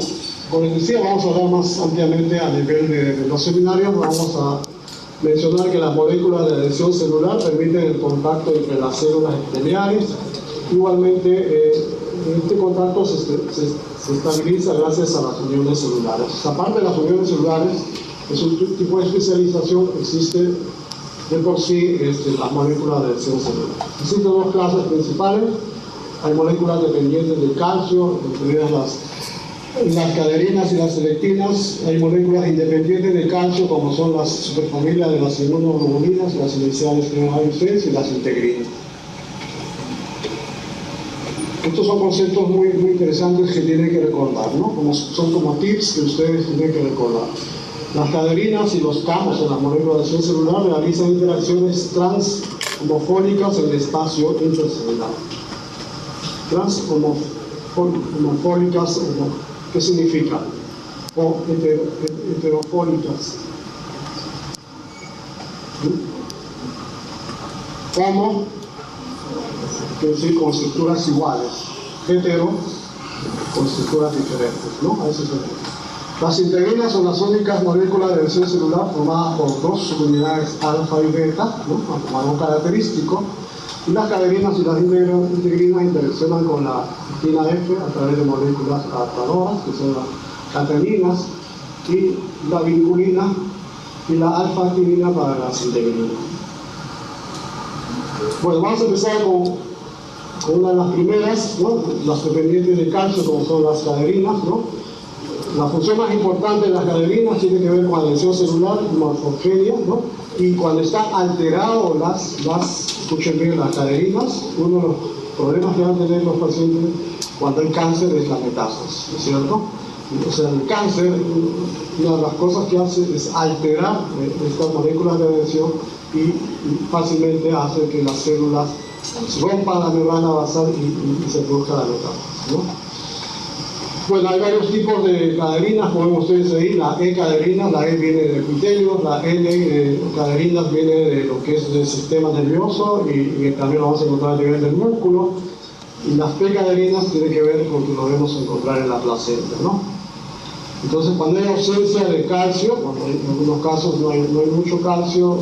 como les decía, vamos a hablar más ampliamente a nivel de los seminarios. Vamos a mencionar que las moléculas de adhesión celular permiten el contacto entre las células epiteliales. Igualmente, este contacto se estabiliza gracias a las uniones celulares. Aparte de las uniones celulares, es un tipo de especialización. Existe de por sí las moléculas de adhesión celular. Existen dos clases principales. Hay moléculas dependientes del calcio, incluidas las caderinas y las selectinas. Hay moléculas independientes del calcio, como son las superfamilias de las inmunoglobulinas, las iniciales AUC y las integrinas. Estos son conceptos muy interesantes que tienen que recordar, ¿no? Son como tips que ustedes tienen que recordar. Las caderinas y los CAMs en las moléculas de adhesión celular realizan interacciones transhomofólicas en el espacio intercelular. Transhomofólicas, ¿qué significa? O heterofólicas. Homo, quiere decir con estructuras iguales. Hetero, con estructuras diferentes, ¿no? A eso se refiere. Las integrinas son las únicas moléculas de adhesión celular formadas por dos subunidades alfa y beta, ¿no? Como algo característico. Y las caderinas y las integrinas interaccionan con la actina F a través de moléculas adaptadoras, que son las cateninas, y la vinculina y la alfa-actinina para las integrinas. Bueno, vamos a empezar con una de las primeras, ¿no? Las dependientes de calcio, como son las caderinas, ¿no? La función más importante de las caderinas tiene que ver con adhesión celular y morfogenia, ¿no? Y cuando están alterados escuchen bien, las caderinas, uno de los problemas que van a tener los pacientes cuando hay cáncer es la metástasis, ¿no es cierto? O sea, el cáncer, una de las cosas que hace es alterar estas moléculas de adhesión y fácilmente hace que las células rompan la membrana basal y se produzca la metástasis, ¿no? Bueno, hay varios tipos de caderinas, como ven ustedes ahí. La E-caderina, la E viene del epitelio, la L-caderinas viene de lo que es del sistema nervioso y también lo vamos a encontrar a nivel del músculo. Y las P-caderinas tienen que ver con lo que lo vamos a encontrar en la placenta, ¿no? Entonces, cuando hay ausencia de calcio, bueno, en algunos casos no hay mucho calcio,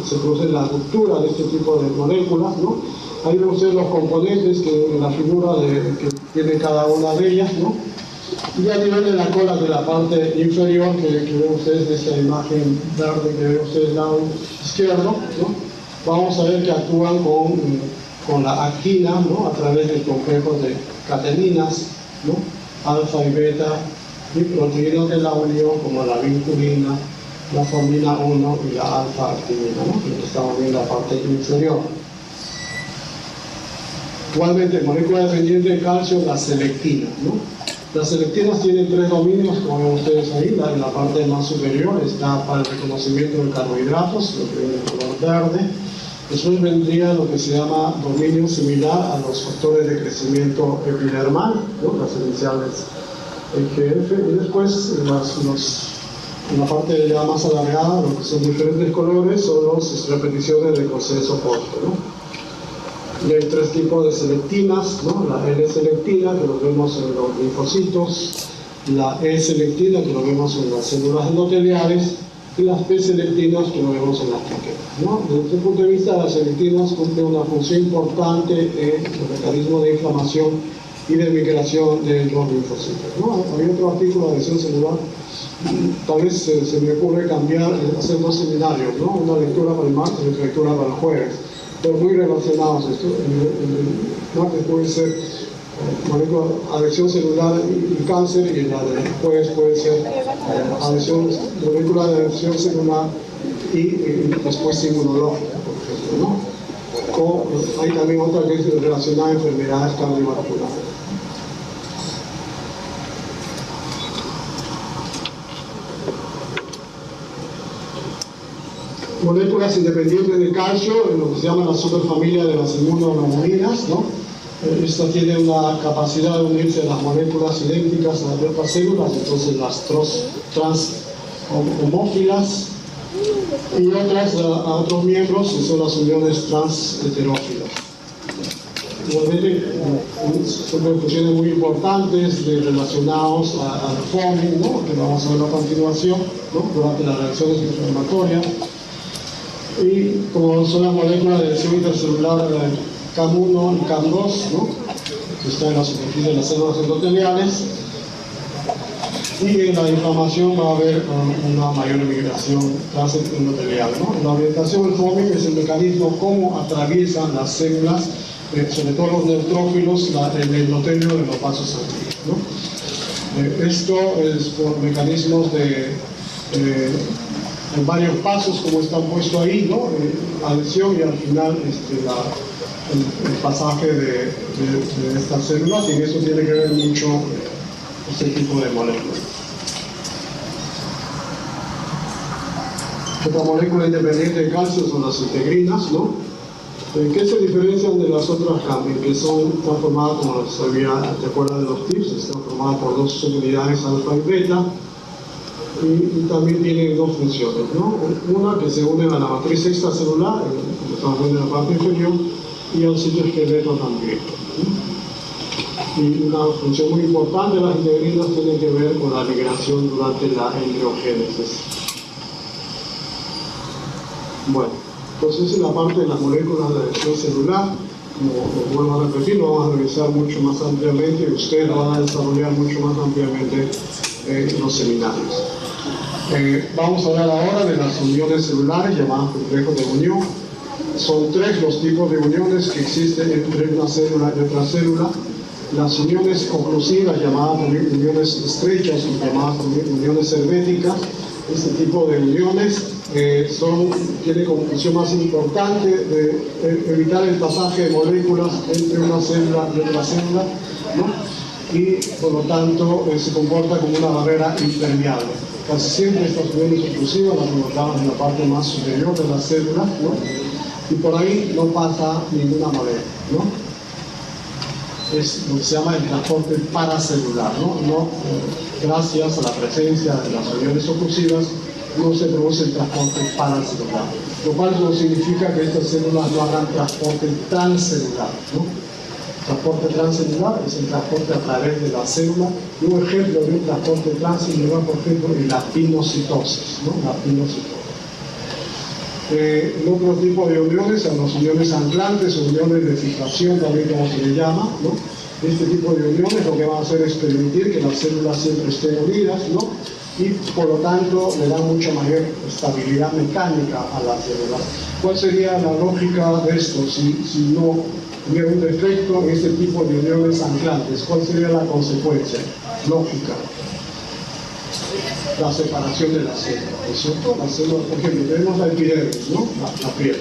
se produce la ruptura de este tipo de moléculas, ¿no? Ahí ven ustedes los componentes que en la figura que tiene cada una de ellas, ¿no? Y a nivel de la cola, de la parte inferior, que ven ustedes de esta imagen verde que ven ustedes del lado izquierdo, ¿no? Vamos a ver que actúan con la actina, ¿no? A través del complejo de cateninas, ¿no? Alfa y beta, y proteínas de la unión como la vinculina, la formina 1 y la alfa-actinina, ¿no? Que estamos viendo la parte inferior. Igualmente, molécula dependiente de calcio, la selectina, ¿no? Las selectinas tienen tres dominios, como ven ustedes ahí. En la parte más superior está para el reconocimiento de carbohidratos, lo que viene en color verde. Después vendría lo que se llama dominio similar a los factores de crecimiento epidermal, ¿no? Las iniciales EGF, y después en la parte ya más alargada, lo que son diferentes colores, son las repeticiones de consenso corto, ¿no? Y hay tres tipos de selectinas, ¿no? La L-selectina, que lo vemos en los linfocitos, la E-selectina, que lo vemos en las células endoteliales, y las P-selectinas, que lo vemos en las plaquetas, ¿no? Desde el punto de vista, las selectinas cumplen una función importante en el mecanismo de inflamación y de migración de los linfocitos, ¿no? Hay otro artículo de adhesión celular, tal vez se me ocurre hacer dos seminarios, ¿no? Una lectura para el martes y otra lectura para el jueves, pero muy relacionados esto. El martes puede ser adhesión celular y cáncer, y la de jueves puede ser molécula de adhesión celular y después inmunológica, por ejemplo, ¿no? O hay también otra que es relacionada a enfermedades cardiovasculares. Moléculas independientes de calcio, en lo que se llama la superfamilia de las inmunoglobulinas, ¿no? Esta tiene una capacidad de unirse a las moléculas idénticas a las de otras células, entonces las transhomófilas, y otras a otros miembros, que son las uniones transheterófilas. Igualmente, son funciones muy importantes relacionados al foaming, ¿no? Que vamos a ver a continuación, ¿no? Durante las reacciones inflamatorias. Y como son las moléculas de adhesión intercelular CAM1 y CAM2, ¿no? Que están en la superficie de las células endoteliales. y en la inflamación va a haber una mayor migración transendotelial, ¿no? La orientación del foaming es el mecanismo cómo atraviesan las células, sobre todo los neutrófilos, el endotelio de los vasos sanguíneos, ¿no? Esto es por mecanismos en varios pasos, como están puestos ahí, ¿no? Adhesión y al final el pasaje de estas células, y en eso tiene que ver mucho este tipo de moléculas. Otra molécula independiente de calcio son las integrinas, ¿no? ¿En qué se diferencian de las otras CAMI? Que están formadas, como se había, ¿te acuerdas de los tips? Están formadas por dos subunidades alfa y beta, y también tienen dos funciones, ¿no? Una que se une a la matriz extracelular, como estamos viendo en la parte inferior, y al citoesqueleto también, ¿no? Y una función muy importante de las integrinas tiene que ver con la migración durante la embriogénesis. Bueno, entonces en la parte de las moléculas de adhesión celular, como vuelvo a repetir, lo vamos a revisar mucho más ampliamente y ustedes lo van a desarrollar mucho más ampliamente en los seminarios. Vamos a hablar ahora de las uniones celulares llamadas complejos de unión. Son tres los tipos de uniones que existen entre una célula y otra célula. Las uniones oclusivas, llamadas uniones estrechas y llamadas uniones herméticas. Este tipo de uniones tiene como función más importante de evitar el pasaje de moléculas entre una célula y otra célula, ¿no? Y por lo tanto se comporta como una barrera impermeable. Casi siempre estas uniones oclusivas las encontramos en la parte más superior de la célula, ¿no? Y por ahí no pasa ninguna molécula, ¿no? Es lo que se llama el transporte paracelular, ¿no? Gracias a la presencia de las uniones oclusivas no se produce el transporte paracelular, lo cual no significa que estas células no hagan transporte transcelular, ¿no? Transporte transcelular es el transporte a través de la célula, y un ejemplo de un transporte transcelular, por ejemplo, es la pinocitosis, ¿no? La pinocitosis. El otro tipo de uniones son las uniones anclantes o uniones de fijación, también como se le llama, ¿no? Este tipo de uniones lo que van a hacer es permitir que las células siempre estén unidas, ¿no? Y por lo tanto le dan mucha mayor estabilidad mecánica a las células. ¿Cuál sería la lógica de esto si no hubiera un defecto en este tipo de uniones anclantes? ¿Cuál sería la consecuencia lógica? La separación de las células, ¿no es cierto? Las células, por ejemplo, tenemos la epidermis, ¿no? La piel,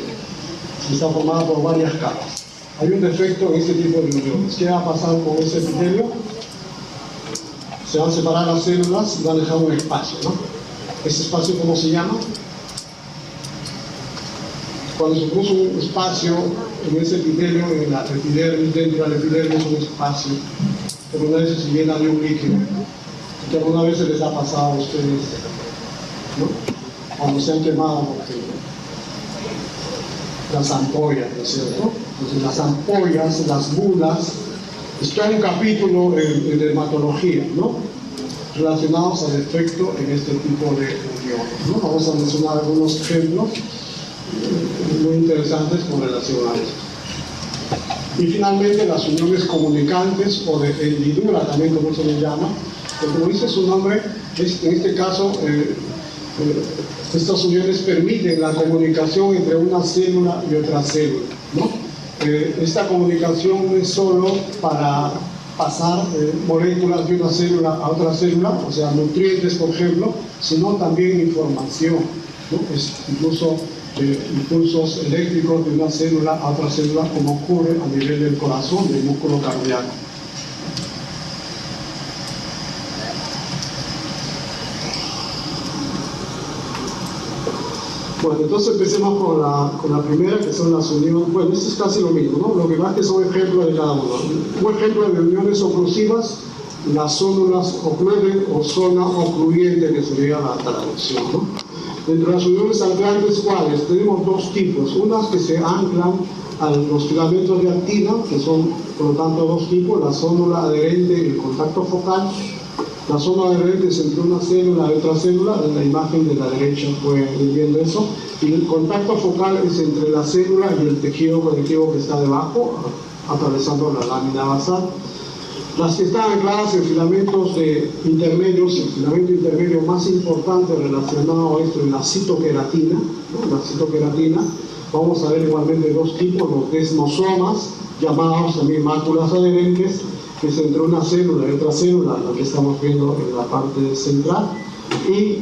está formada por varias capas. Hay un defecto en este tipo de uniones. ¿Qué va a pasar con ese epitelio? Se van a separar las células y van a dejar un espacio, ¿no? ¿Ese espacio cómo se llama? Cuando se puso un espacio en ese epitelio, en la epidermis, dentro de la epidermis es un espacio, pero una vez se llena de un líquido. Que alguna vez se les ha pasado a ustedes, ¿no? Cuando se han quemado, por ejemplo, las ampollas, ¿no es cierto? Entonces, las ampollas, las bulas, está un capítulo en dermatología, ¿no? Relacionados al efecto en este tipo de uniones, ¿no? Vamos a mencionar algunos ejemplos muy interesantes con relación a esto. Y finalmente las uniones comunicantes o de hendidura, también como se le llama. Como dice su nombre, en este caso, estas uniones permiten la comunicación entre una célula y otra célula, ¿no? Esta comunicación no es solo para pasar moléculas de una célula a otra célula, o sea, nutrientes, por ejemplo, sino también información, ¿no? Es incluso impulsos eléctricos de una célula a otra célula, como ocurre a nivel del corazón, del músculo cardíaco. Bueno, entonces empecemos con la primera, que son las uniones. Bueno, esto es casi lo mismo, ¿no? Lo que más que son ejemplos de cada uno. Un ejemplo de uniones oclusivas, las zónulas ocluyen o zona ocluyente, que sería la traducción, ¿no? Dentro de las uniones anclantes, ¿cuáles? Tenemos dos tipos. Unas que se anclan a los filamentos de actina, que son, por lo tanto, dos tipos: la zónula adherente y el contacto focal. La zona adherente es entre una célula y otra célula. En la imagen de la derecha pueden ir viendo eso. Y el contacto focal es entre la célula y el tejido conectivo que está debajo, atravesando la lámina basal. Las que están ancladas en filamentos intermedios, el filamento intermedio más importante relacionado a esto es la citoqueratina, ¿no? La citoqueratina. Vamos a ver igualmente dos tipos, los desmosomas, llamados también máculas adherentes, que es entre una célula y otra célula, la que estamos viendo en la parte central, y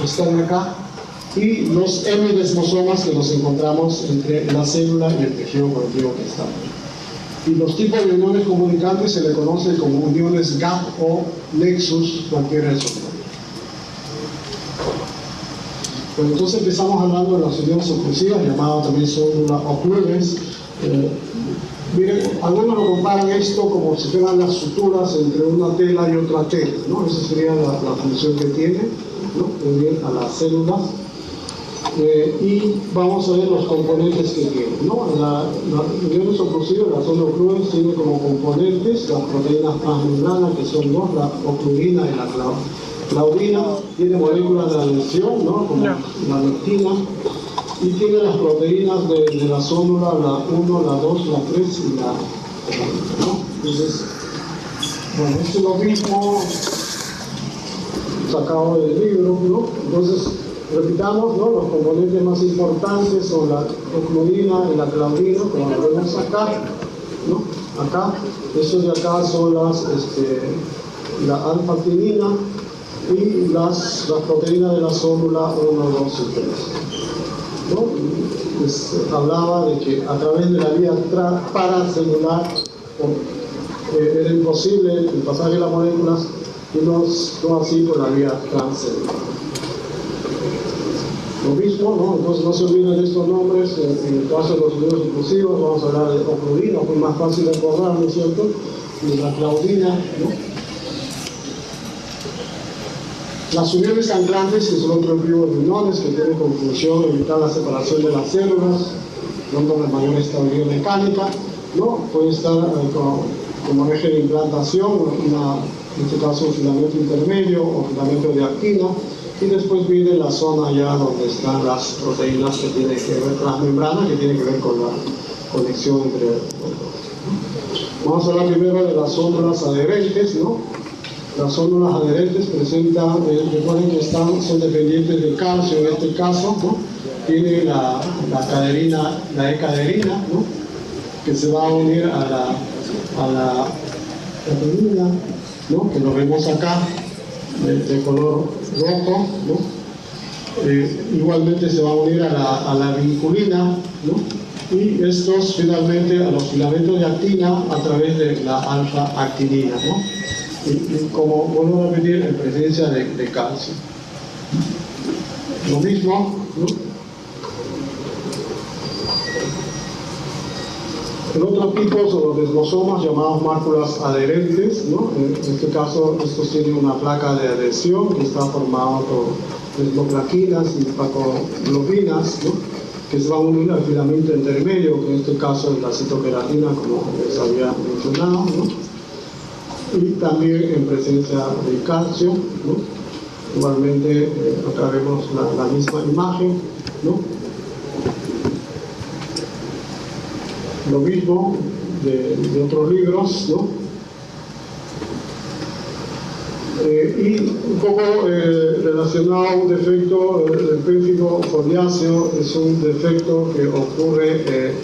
están acá, y los M-desmosomas que nos encontramos entre la célula y el tejido conectivo que está ahí. Y los tipos de uniones comunicantes se le conocen como uniones gap o nexus, cualquiera de esos. Bueno, entonces empezamos hablando de las uniones oclusivas, llamadas también células ocluves. Miren, algunos lo comparan esto como si fueran las suturas entre una tela y otra tela, ¿no? Esa sería la función que tiene, ¿no? Unir a las células. Y vamos a ver los componentes que tiene, ¿no? Las uniones oclusivas, las células ocluves, tienen como componentes las proteínas transmembranas, que son dos, la ocludina y la claudina. Tiene moléculas de adhesión, ¿no? Como la lectina. Y tiene las proteínas de la célula, la 1, la 2, la 3 y la 4, ¿no? Entonces, bueno, esto es lo mismo sacado del libro, ¿no? Entonces, repitamos, ¿no? Los componentes más importantes son la ocludina y la claudina, como lo vemos acá, ¿no? Acá, estos de acá son la alfa-actinina y las proteínas de la célula 1, 2 y 3. ¿No? Pues, hablaba de que a través de la vía paracelular era imposible el pasaje de las moléculas y no así por la vía transcelular. Lo mismo, ¿no? Entonces no se olviden de estos nombres. En el caso de los uniones oclusivos vamos a hablar de ocludina, fue más fácil de recordar, ¿no es cierto? Y la claudina, ¿no? Las uniones anclantes, que son otro tipo de uniones que tienen como función evitar la separación de las células, dando la mayor estabilidad mecánica, ¿no? Puede estar como eje de implantación, en este caso un filamento intermedio o filamento de actina, y después viene la zona ya donde están las proteínas que tienen que ver, las membranas que tienen que ver con la conexión entre los dos. Vamos a hablar primero de las células adherentes, ¿no? Las células adherentes presentan, recuerden que son dependientes de calcio en este caso, ¿no? Tiene la caderina, la E-caderina, ¿no? Que se va a unir a la caderina, ¿no? Que lo vemos acá, de color rojo, ¿no? Igualmente se va a unir a la vinculina, ¿no? Y estos finalmente a los filamentos de actina a través de la alfa-actinina, ¿no? Y como vuelvo a repetir, en presencia de calcio. Lo mismo, ¿no? El otro tipo son los desmosomas llamados máculas adherentes, ¿no? En este caso, estos tienen una placa de adhesión que está formada por desmoplaquinas y pacoglobinas, ¿no? Que se va a unir al filamento intermedio, que en este caso es la citoqueratina, como les había mencionado, ¿no? Y también en presencia de calcio, ¿no? Igualmente acá vemos la misma imagen, ¿no? Lo mismo de otros libros, ¿no? Y un poco relacionado a un defecto, el pérfido foliáceo es un defecto que ocurre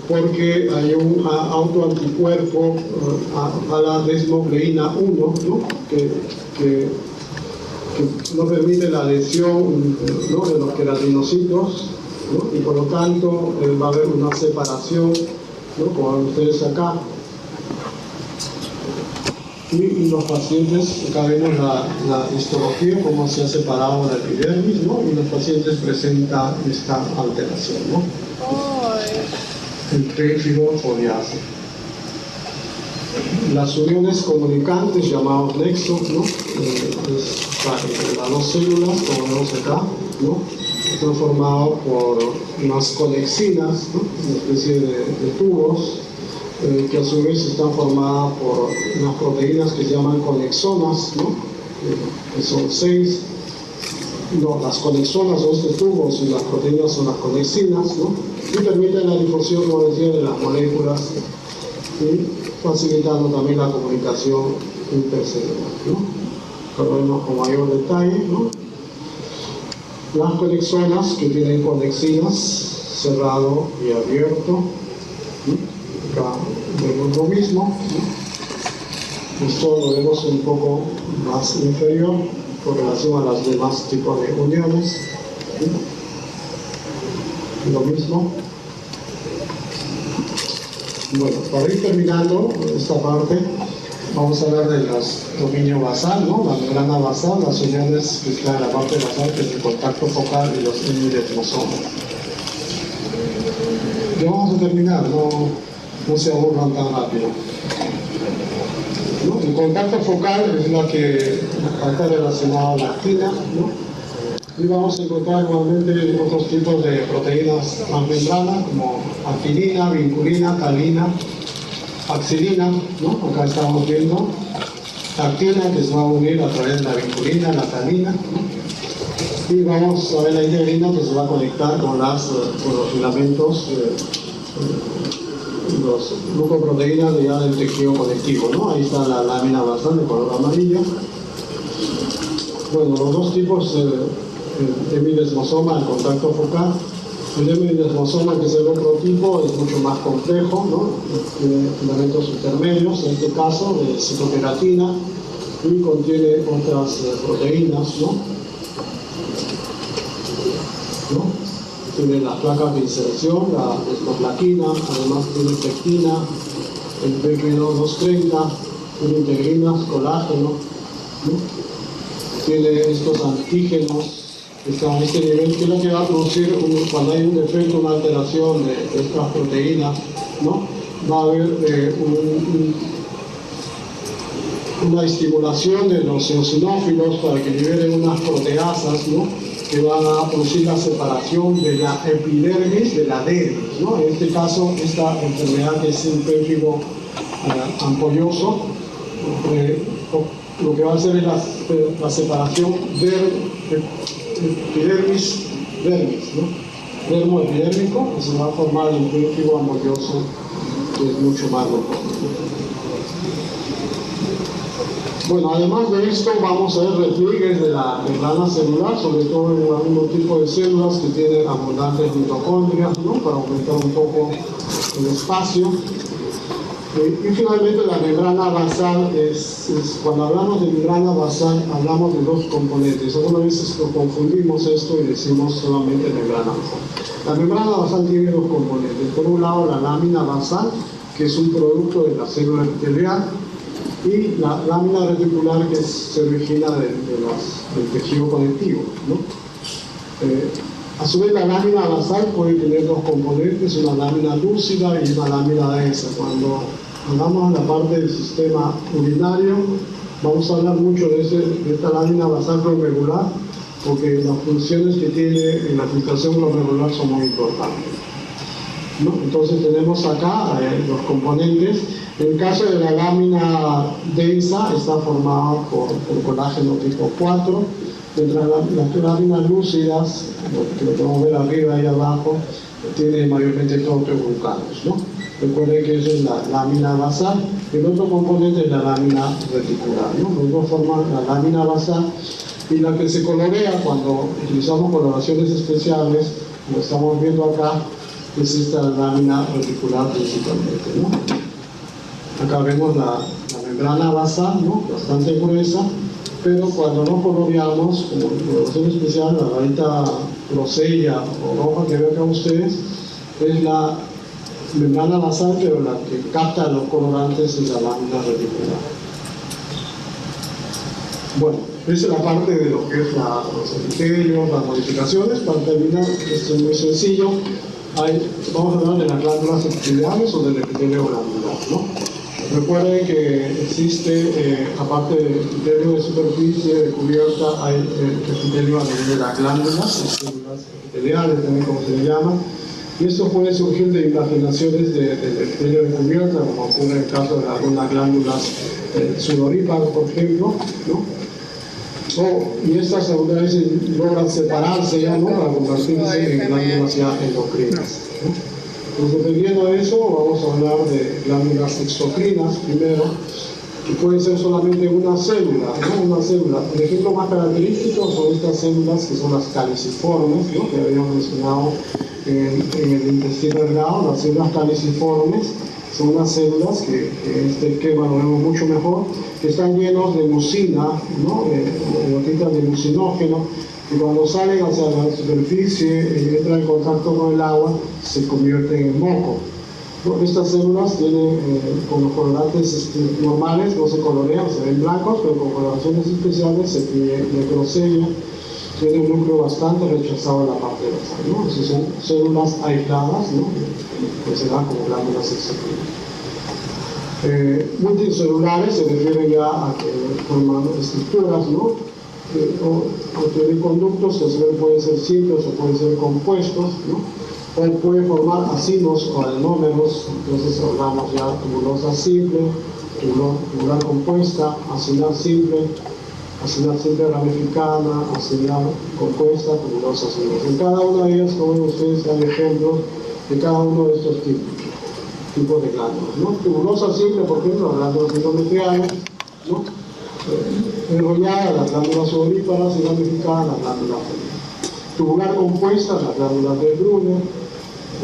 porque hay un autoanticuerpo a la desmogleína 1, ¿no? que no permite la adhesión, ¿no? de los queratinocitos, ¿no? Y por lo tanto va a haber una separación, ¿no? Como ven ustedes acá. Y los pacientes, acá vemos la histología, cómo se ha separado la epidermis, ¿no? Y los pacientes presentan esta alteración, ¿no? El pérfido foliáceo. Las uniones comunicantes, llamados nexos, ¿no? Entre las dos células, como vemos acá, ¿no? Están formados por unas conexinas, ¿no? Una especie de tubos, que a su vez están formadas por unas proteínas que se llaman conexomas, ¿no? Que son 6, las conexonas o estos tubos y las proteínas son las conexinas, ¿no? Y permiten la difusión, como decía, de las moléculas y facilitando también la comunicación intercelular, ¿no? Lo vemos con mayor detalle, ¿no? Las conexonas que tienen conexinas, cerrado y abierto, ¿no? Acá vemos lo mismo, ¿no? Esto lo vemos un poco más inferior con relación a los demás tipos de uniones, ¿no? Lo mismo. Bueno, para ir terminando esta parte, vamos a hablar del dominio basal, ¿no? La membrana basal, las uniones que están en la parte basal, que es el contacto focal y los hemidesmosomas. Ya vamos a terminar, no se aburran tan rápido, ¿no? El contacto focal es la que está relacionada a la actina, ¿no? Y vamos a encontrar igualmente otros tipos de proteínas transmembranas como actinina, vinculina, talina, axilina, ¿no? Acá estamos viendo actina que se va a unir a través de la vinculina, la talina, ¿no? Y vamos a ver la integrina que se va a conectar con los filamentos, los glucoproteínas ya del tejido conectivo, ¿no? Ahí está la lámina basal de color amarillo. Bueno, los dos tipos, el hemidesmosoma, el contacto focal. El hemidesmosoma, que es el otro tipo, es mucho más complejo, ¿no? Tiene filamentos intermedios, en este caso de citoqueratina, y contiene otras proteínas, ¿no? Tiene las placas de inserción, la desmoplaquina, además tiene pectina, el PQ230, tiene integrinas, colágeno, ¿no? Tiene estos antígenos que están a este nivel, que es lo que va a producir cuando hay un defecto, una alteración de estas proteínas, ¿no? Va a haber una estimulación de los eosinófilos para que liberen unas proteasas, ¿no? Que van a producir la separación de la epidermis de la dermis, ¿no? En este caso, esta enfermedad que es un pérfido ampolloso, lo que va a hacer es la separación epidermis-dermis, ¿no? Dermoepidérmico, que se va a formar un pérfido ampolloso que es mucho más loco. Bueno, además de esto, vamos a ver repliegues de la membrana celular, sobre todo en algunos tipos de células que tienen abundantes mitocondrias, ¿no? Para aumentar un poco el espacio. Y finalmente la membrana basal cuando hablamos de membrana basal hablamos de dos componentes. Algunas veces lo confundimos esto y decimos solamente membrana basal. La membrana basal tiene dos componentes. Por un lado la lámina basal, que es un producto de la célula epitelial, y la lámina reticular, que se origina del tejido conectivo, ¿no? A su vez, la lámina basal puede tener dos componentes, una lámina lúcida y una lámina densa. Cuando hablamos de la parte del sistema urinario, vamos a hablar mucho de esta lámina basal glomerular, porque las funciones que tiene en la filtración glomerular son muy importantes, ¿no? Entonces tenemos acá los componentes. En el caso de la lámina densa, está formada por colágeno tipo 4, mientras las láminas lúcidas, que lo podemos ver arriba y abajo, tiene mayormente proteoglucanos, ¿no? Recuerden que esa es la lámina basal. El otro componente es la lámina reticular, ¿no? Los dos forman la lámina basal, y la que se colorea cuando utilizamos coloraciones especiales, como estamos viendo acá, es esta lámina reticular principalmente, ¿no? Acá vemos la membrana basal, ¿no? Bastante gruesa, pero cuando no coloreamos, como coloración especial, la rayita rosella o roja que ven acá ustedes, es la membrana basal, pero la que capta los colorantes es la lámina reticular. Bueno, esa es la parte de lo que es los epitelios, las modificaciones. Para terminar, esto es muy sencillo. Vamos a hablar de las glándulas epiteliales o del epitelio glandular, ¿no? Recuerden que existe, aparte del epitelio de superficie, de cubierta, hay epitelio a nivel de las glándulas, células epiteliales, también como se le llama. Y esto puede surgir de invaginaciones del epitelio de cubierta, como ocurre en el caso de algunas glándulas sudoríparas, por ejemplo, ¿no? y estas a veces logran separarse ya, ¿no?, para convertirse en glándulas ya endocrinas, ¿no? Entonces, dependiendo de eso, vamos a hablar de glándulas exocrinas primero, que pueden ser solamente una célula, ¿no? Una célula. El ejemplo más característico son estas células que son las caliciformes, ¿no?, que habíamos mencionado en el intestino delgado. Las células caliciformes son unas células que en este esquema lo vemos mucho mejor, que están llenos de mucina, ¿no?, gotitas de mucinógeno, que cuando salen hacia la superficie y entran en contacto con el agua, se convierten en moco. Estas células tienen, con los colorantes normales, no se colorean, se ven blancos, pero con coloraciones especiales se pide necrosemia, tiene un núcleo bastante rechazado en la parte basal, ¿no? Esas son células aisladas, ¿no?, que se dan como glándulas exocrinas. Multicelulares se refieren ya a que forman estructuras, ¿no?, o tienen conductos que pueden ser simples o pueden ser compuestos, ¿no?, o puede formar acinos o adenómeros. Entonces hablamos ya de tubulosa simple, tubular compuesta, acinar simple ramificada, acinar compuesta, tubulosa simple. En cada una de ellas, como ven ustedes, hay ejemplos de cada uno de estos tipos de glándulas, ¿no? Tubulosa simple, por ejemplo, las glándulas endometriales, ¿no?, enrolladas, las glándulas sudoríparas, y ramificadas, las glándulas foliares. Tubular compuesta, las glándulas de Brunner.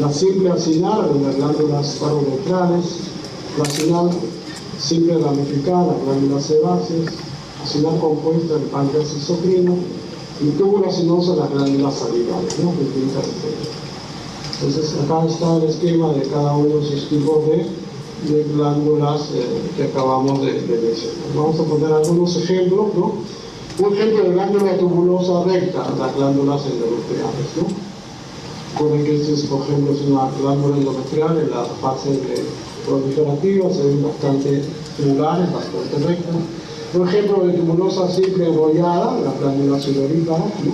La simple acinar, las glándulas paroventrales. La acinar simple ramificada, las glándulas sebáceas. Acinar compuesta, el páncreas exocrino. Y túbulo acinoso, las glándulas salivales, ¿no?, que pinta el pelo. Entonces, acá está el esquema de cada uno de esos tipos de glándulas que acabamos de mencionar. Vamos a poner algunos ejemplos, ¿no? Un ejemplo de glándula tubulosa recta, las glándulas endometriales, ¿no? Recuerden que este, por ejemplo, es una glándula endometrial en la fase proliferativa, se ven bastante tubulares, bastante rectas. Un ejemplo de tubulosa simple enrollada, la glándula sudorípara, ¿no?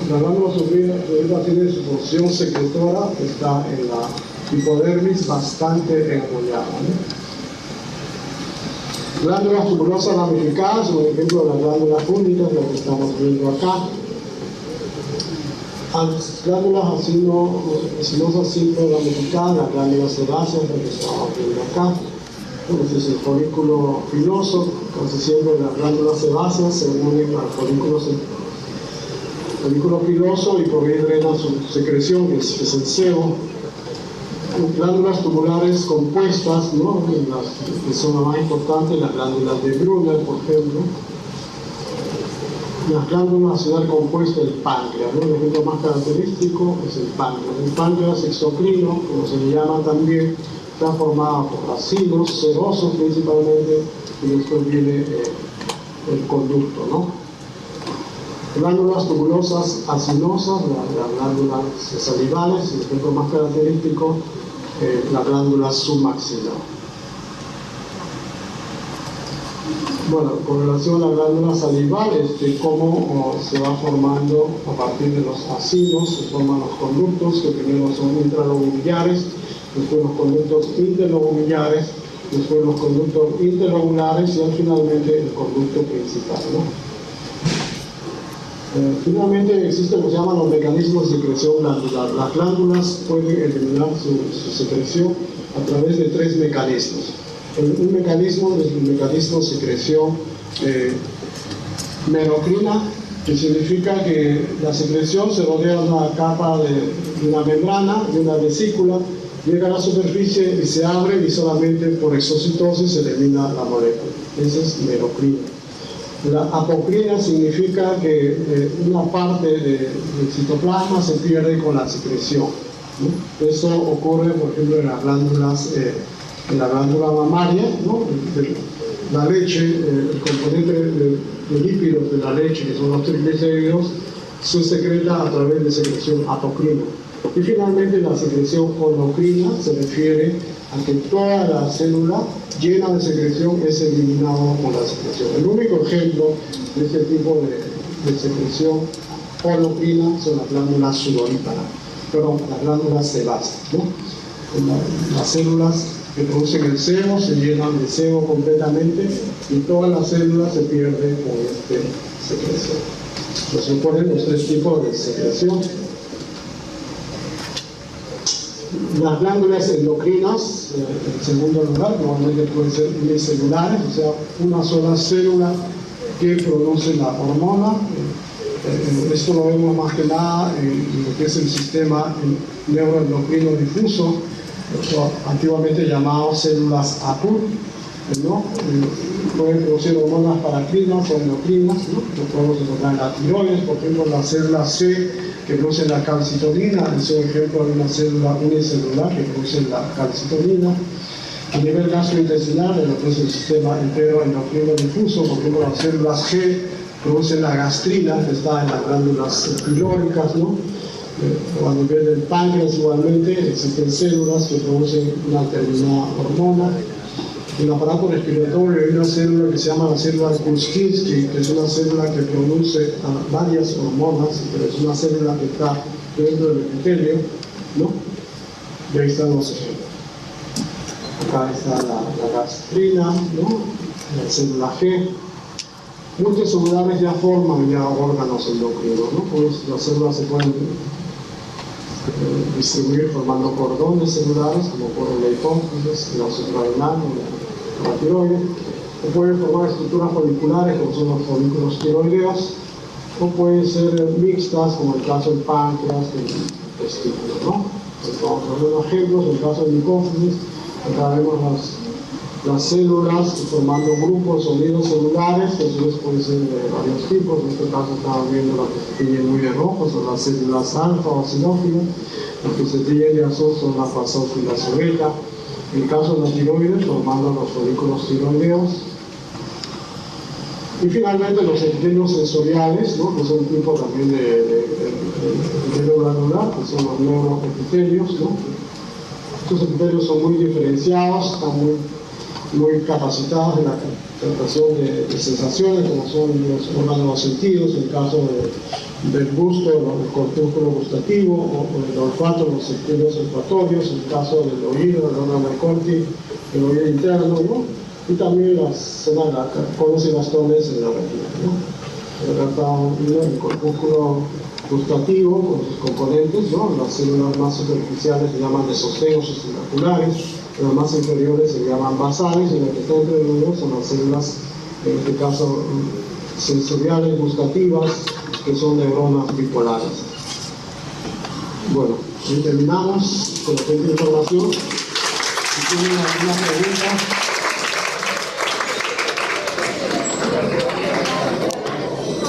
La glándula sudorípara tiene su porción secretora, que está en la hipodermis bastante enrollada, ¿no? Glándulas tubulosas ramificadas, un ejemplo de las glándulas únicas, lo que estamos viendo acá. Glándulas acinosas simple ramificadas, las glándulas sebáceas, lo que estamos viendo acá. Este es el folículo piloso, casi siempre las glándulas sebáceas se unen al folículo piloso y por ahí drenan su secreción, que es el sebo. Glándulas tubulares compuestas, ¿no?, que son las más importantes, las glándulas de Brunner, por ejemplo. Las glándulas acinar compuestas, el páncreas, ¿no? El ejemplo más característico es el páncreas. El páncreas exocrino, como se le llama también, está formado por acinos, serosos principalmente, y después viene el conducto, ¿no? Glándulas tubulosas acinosas, las glándulas salivales, el ejemplo más característico, la glándula submaxilar. Bueno, con relación a la glándula salival, cómo se va formando a partir de los acinos, se forman los conductos, que primero son intralobuliares, después los conductos interlobuliares, después los conductos interlobulares y finalmente el conducto principal, ¿no? Finalmente existen lo que se llaman los mecanismos de secreción glandular. Las glándulas pueden eliminar su secreción a través de tres mecanismos. Un mecanismo es el mecanismo de secreción merocrina, que significa que la secreción se rodea de una capa de una membrana, de una vesícula, llega a la superficie y se abre y solamente por exocitosis se elimina la molécula. Esa es merocrina. La apocrina significa que una parte del citoplasma se pierde con la secreción, ¿no? Eso ocurre, por ejemplo, en las glándulas, en la glándula mamaria, ¿no? La leche, el componente de lípidos de la leche, que son los triglicéridos, se secreta a través de secreción apocrina. Y finalmente la secreción holocrina se refiere a que toda la célula llena de secreción es eliminada por la secreción. El único ejemplo de este tipo de secreción holocrina son las glándulas sudoríparas, las glándulas sebáceas, ¿no? Las células que producen el sebo se llenan de sebo completamente y todas las células se pierden con este secreción. Nos ponen los tres tipos de secreción. Las glándulas endocrinas, en segundo lugar, normalmente pueden ser unicelulares, o sea, una sola célula que produce la hormona. Esto lo vemos más que nada en lo que es el sistema neuroendocrino difuso, antiguamente llamado células ATU, ¿no? Pueden producir hormonas paracrinas o endocrinas, ¿no? Lo podemos encontrar en la tiroides, por ejemplo, la célula C que produce la calcitonina, es un ejemplo de una célula unicelular que produce la calcitonina. A nivel gastrointestinal, en lo que es el sistema entero endocrino difuso, por ejemplo, las células G producen la gastrina, que está en las glándulas pilóricas, ¿no? O a nivel del páncreas, igualmente, existen células que producen una determinada hormona. En el aparato respiratorio hay una célula que se llama la célula Kuczynski, que es una célula que produce varias hormonas, pero es una célula que está dentro del epitelio, ¿no? Y ahí están los ejemplos. Acá está la gastrina, ¿no? La célula G. Multicelulares ya forman ya órganos endocrinos, ¿no? Pues las células se pueden distribuir formando cordones celulares, como ocurre en la hipófisis, en la suprarrenal, la tiroides, o pueden formar estructuras foliculares como son los folículos tiroideos, o pueden ser mixtas como el caso del páncreas y el intestino, ¿no? Entonces, vamos a ver ejemplos. En el caso de hipófisis, acá vemos las células formando grupos o nidos celulares, que a su vez pueden ser de varios tipos. En este caso estamos viendo las que se tiñen muy de rojo, son las células alfa o sinófilas, las que se tiñen de azul son las basófilas o beta. En el caso de la tiroides, formando los folículos tiroideos. Y finalmente los epitelios sensoriales, ¿no? Que son un tipo también de epitelio granular, que son los neuroepitelios, ¿no? Estos epitelios son muy diferenciados, están muy capacitados en la captación de sensaciones, como son los órganos de los sentidos, en el caso del gusto, el corpúsculo gustativo, o el olfato, los epitelios olfatorios, en el caso del oído, el órgano del corti, el oído interno, ¿no? Y también las zonas de la conos y bastones en la retina, ¿no? Acá está el corpúsculo gustativo con sus componentes, ¿no? Las células más superficiales se llaman mesocélulas estimaculares, las más inferiores se llaman basales, y las que están entre medio son las células, en este caso sensoriales, gustativas, que son neuronas bipolares. Bueno, ahí terminamos con la siguiente información. Si tienen alguna pregunta.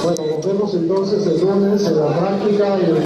Bueno, nos vemos entonces el lunes en la práctica y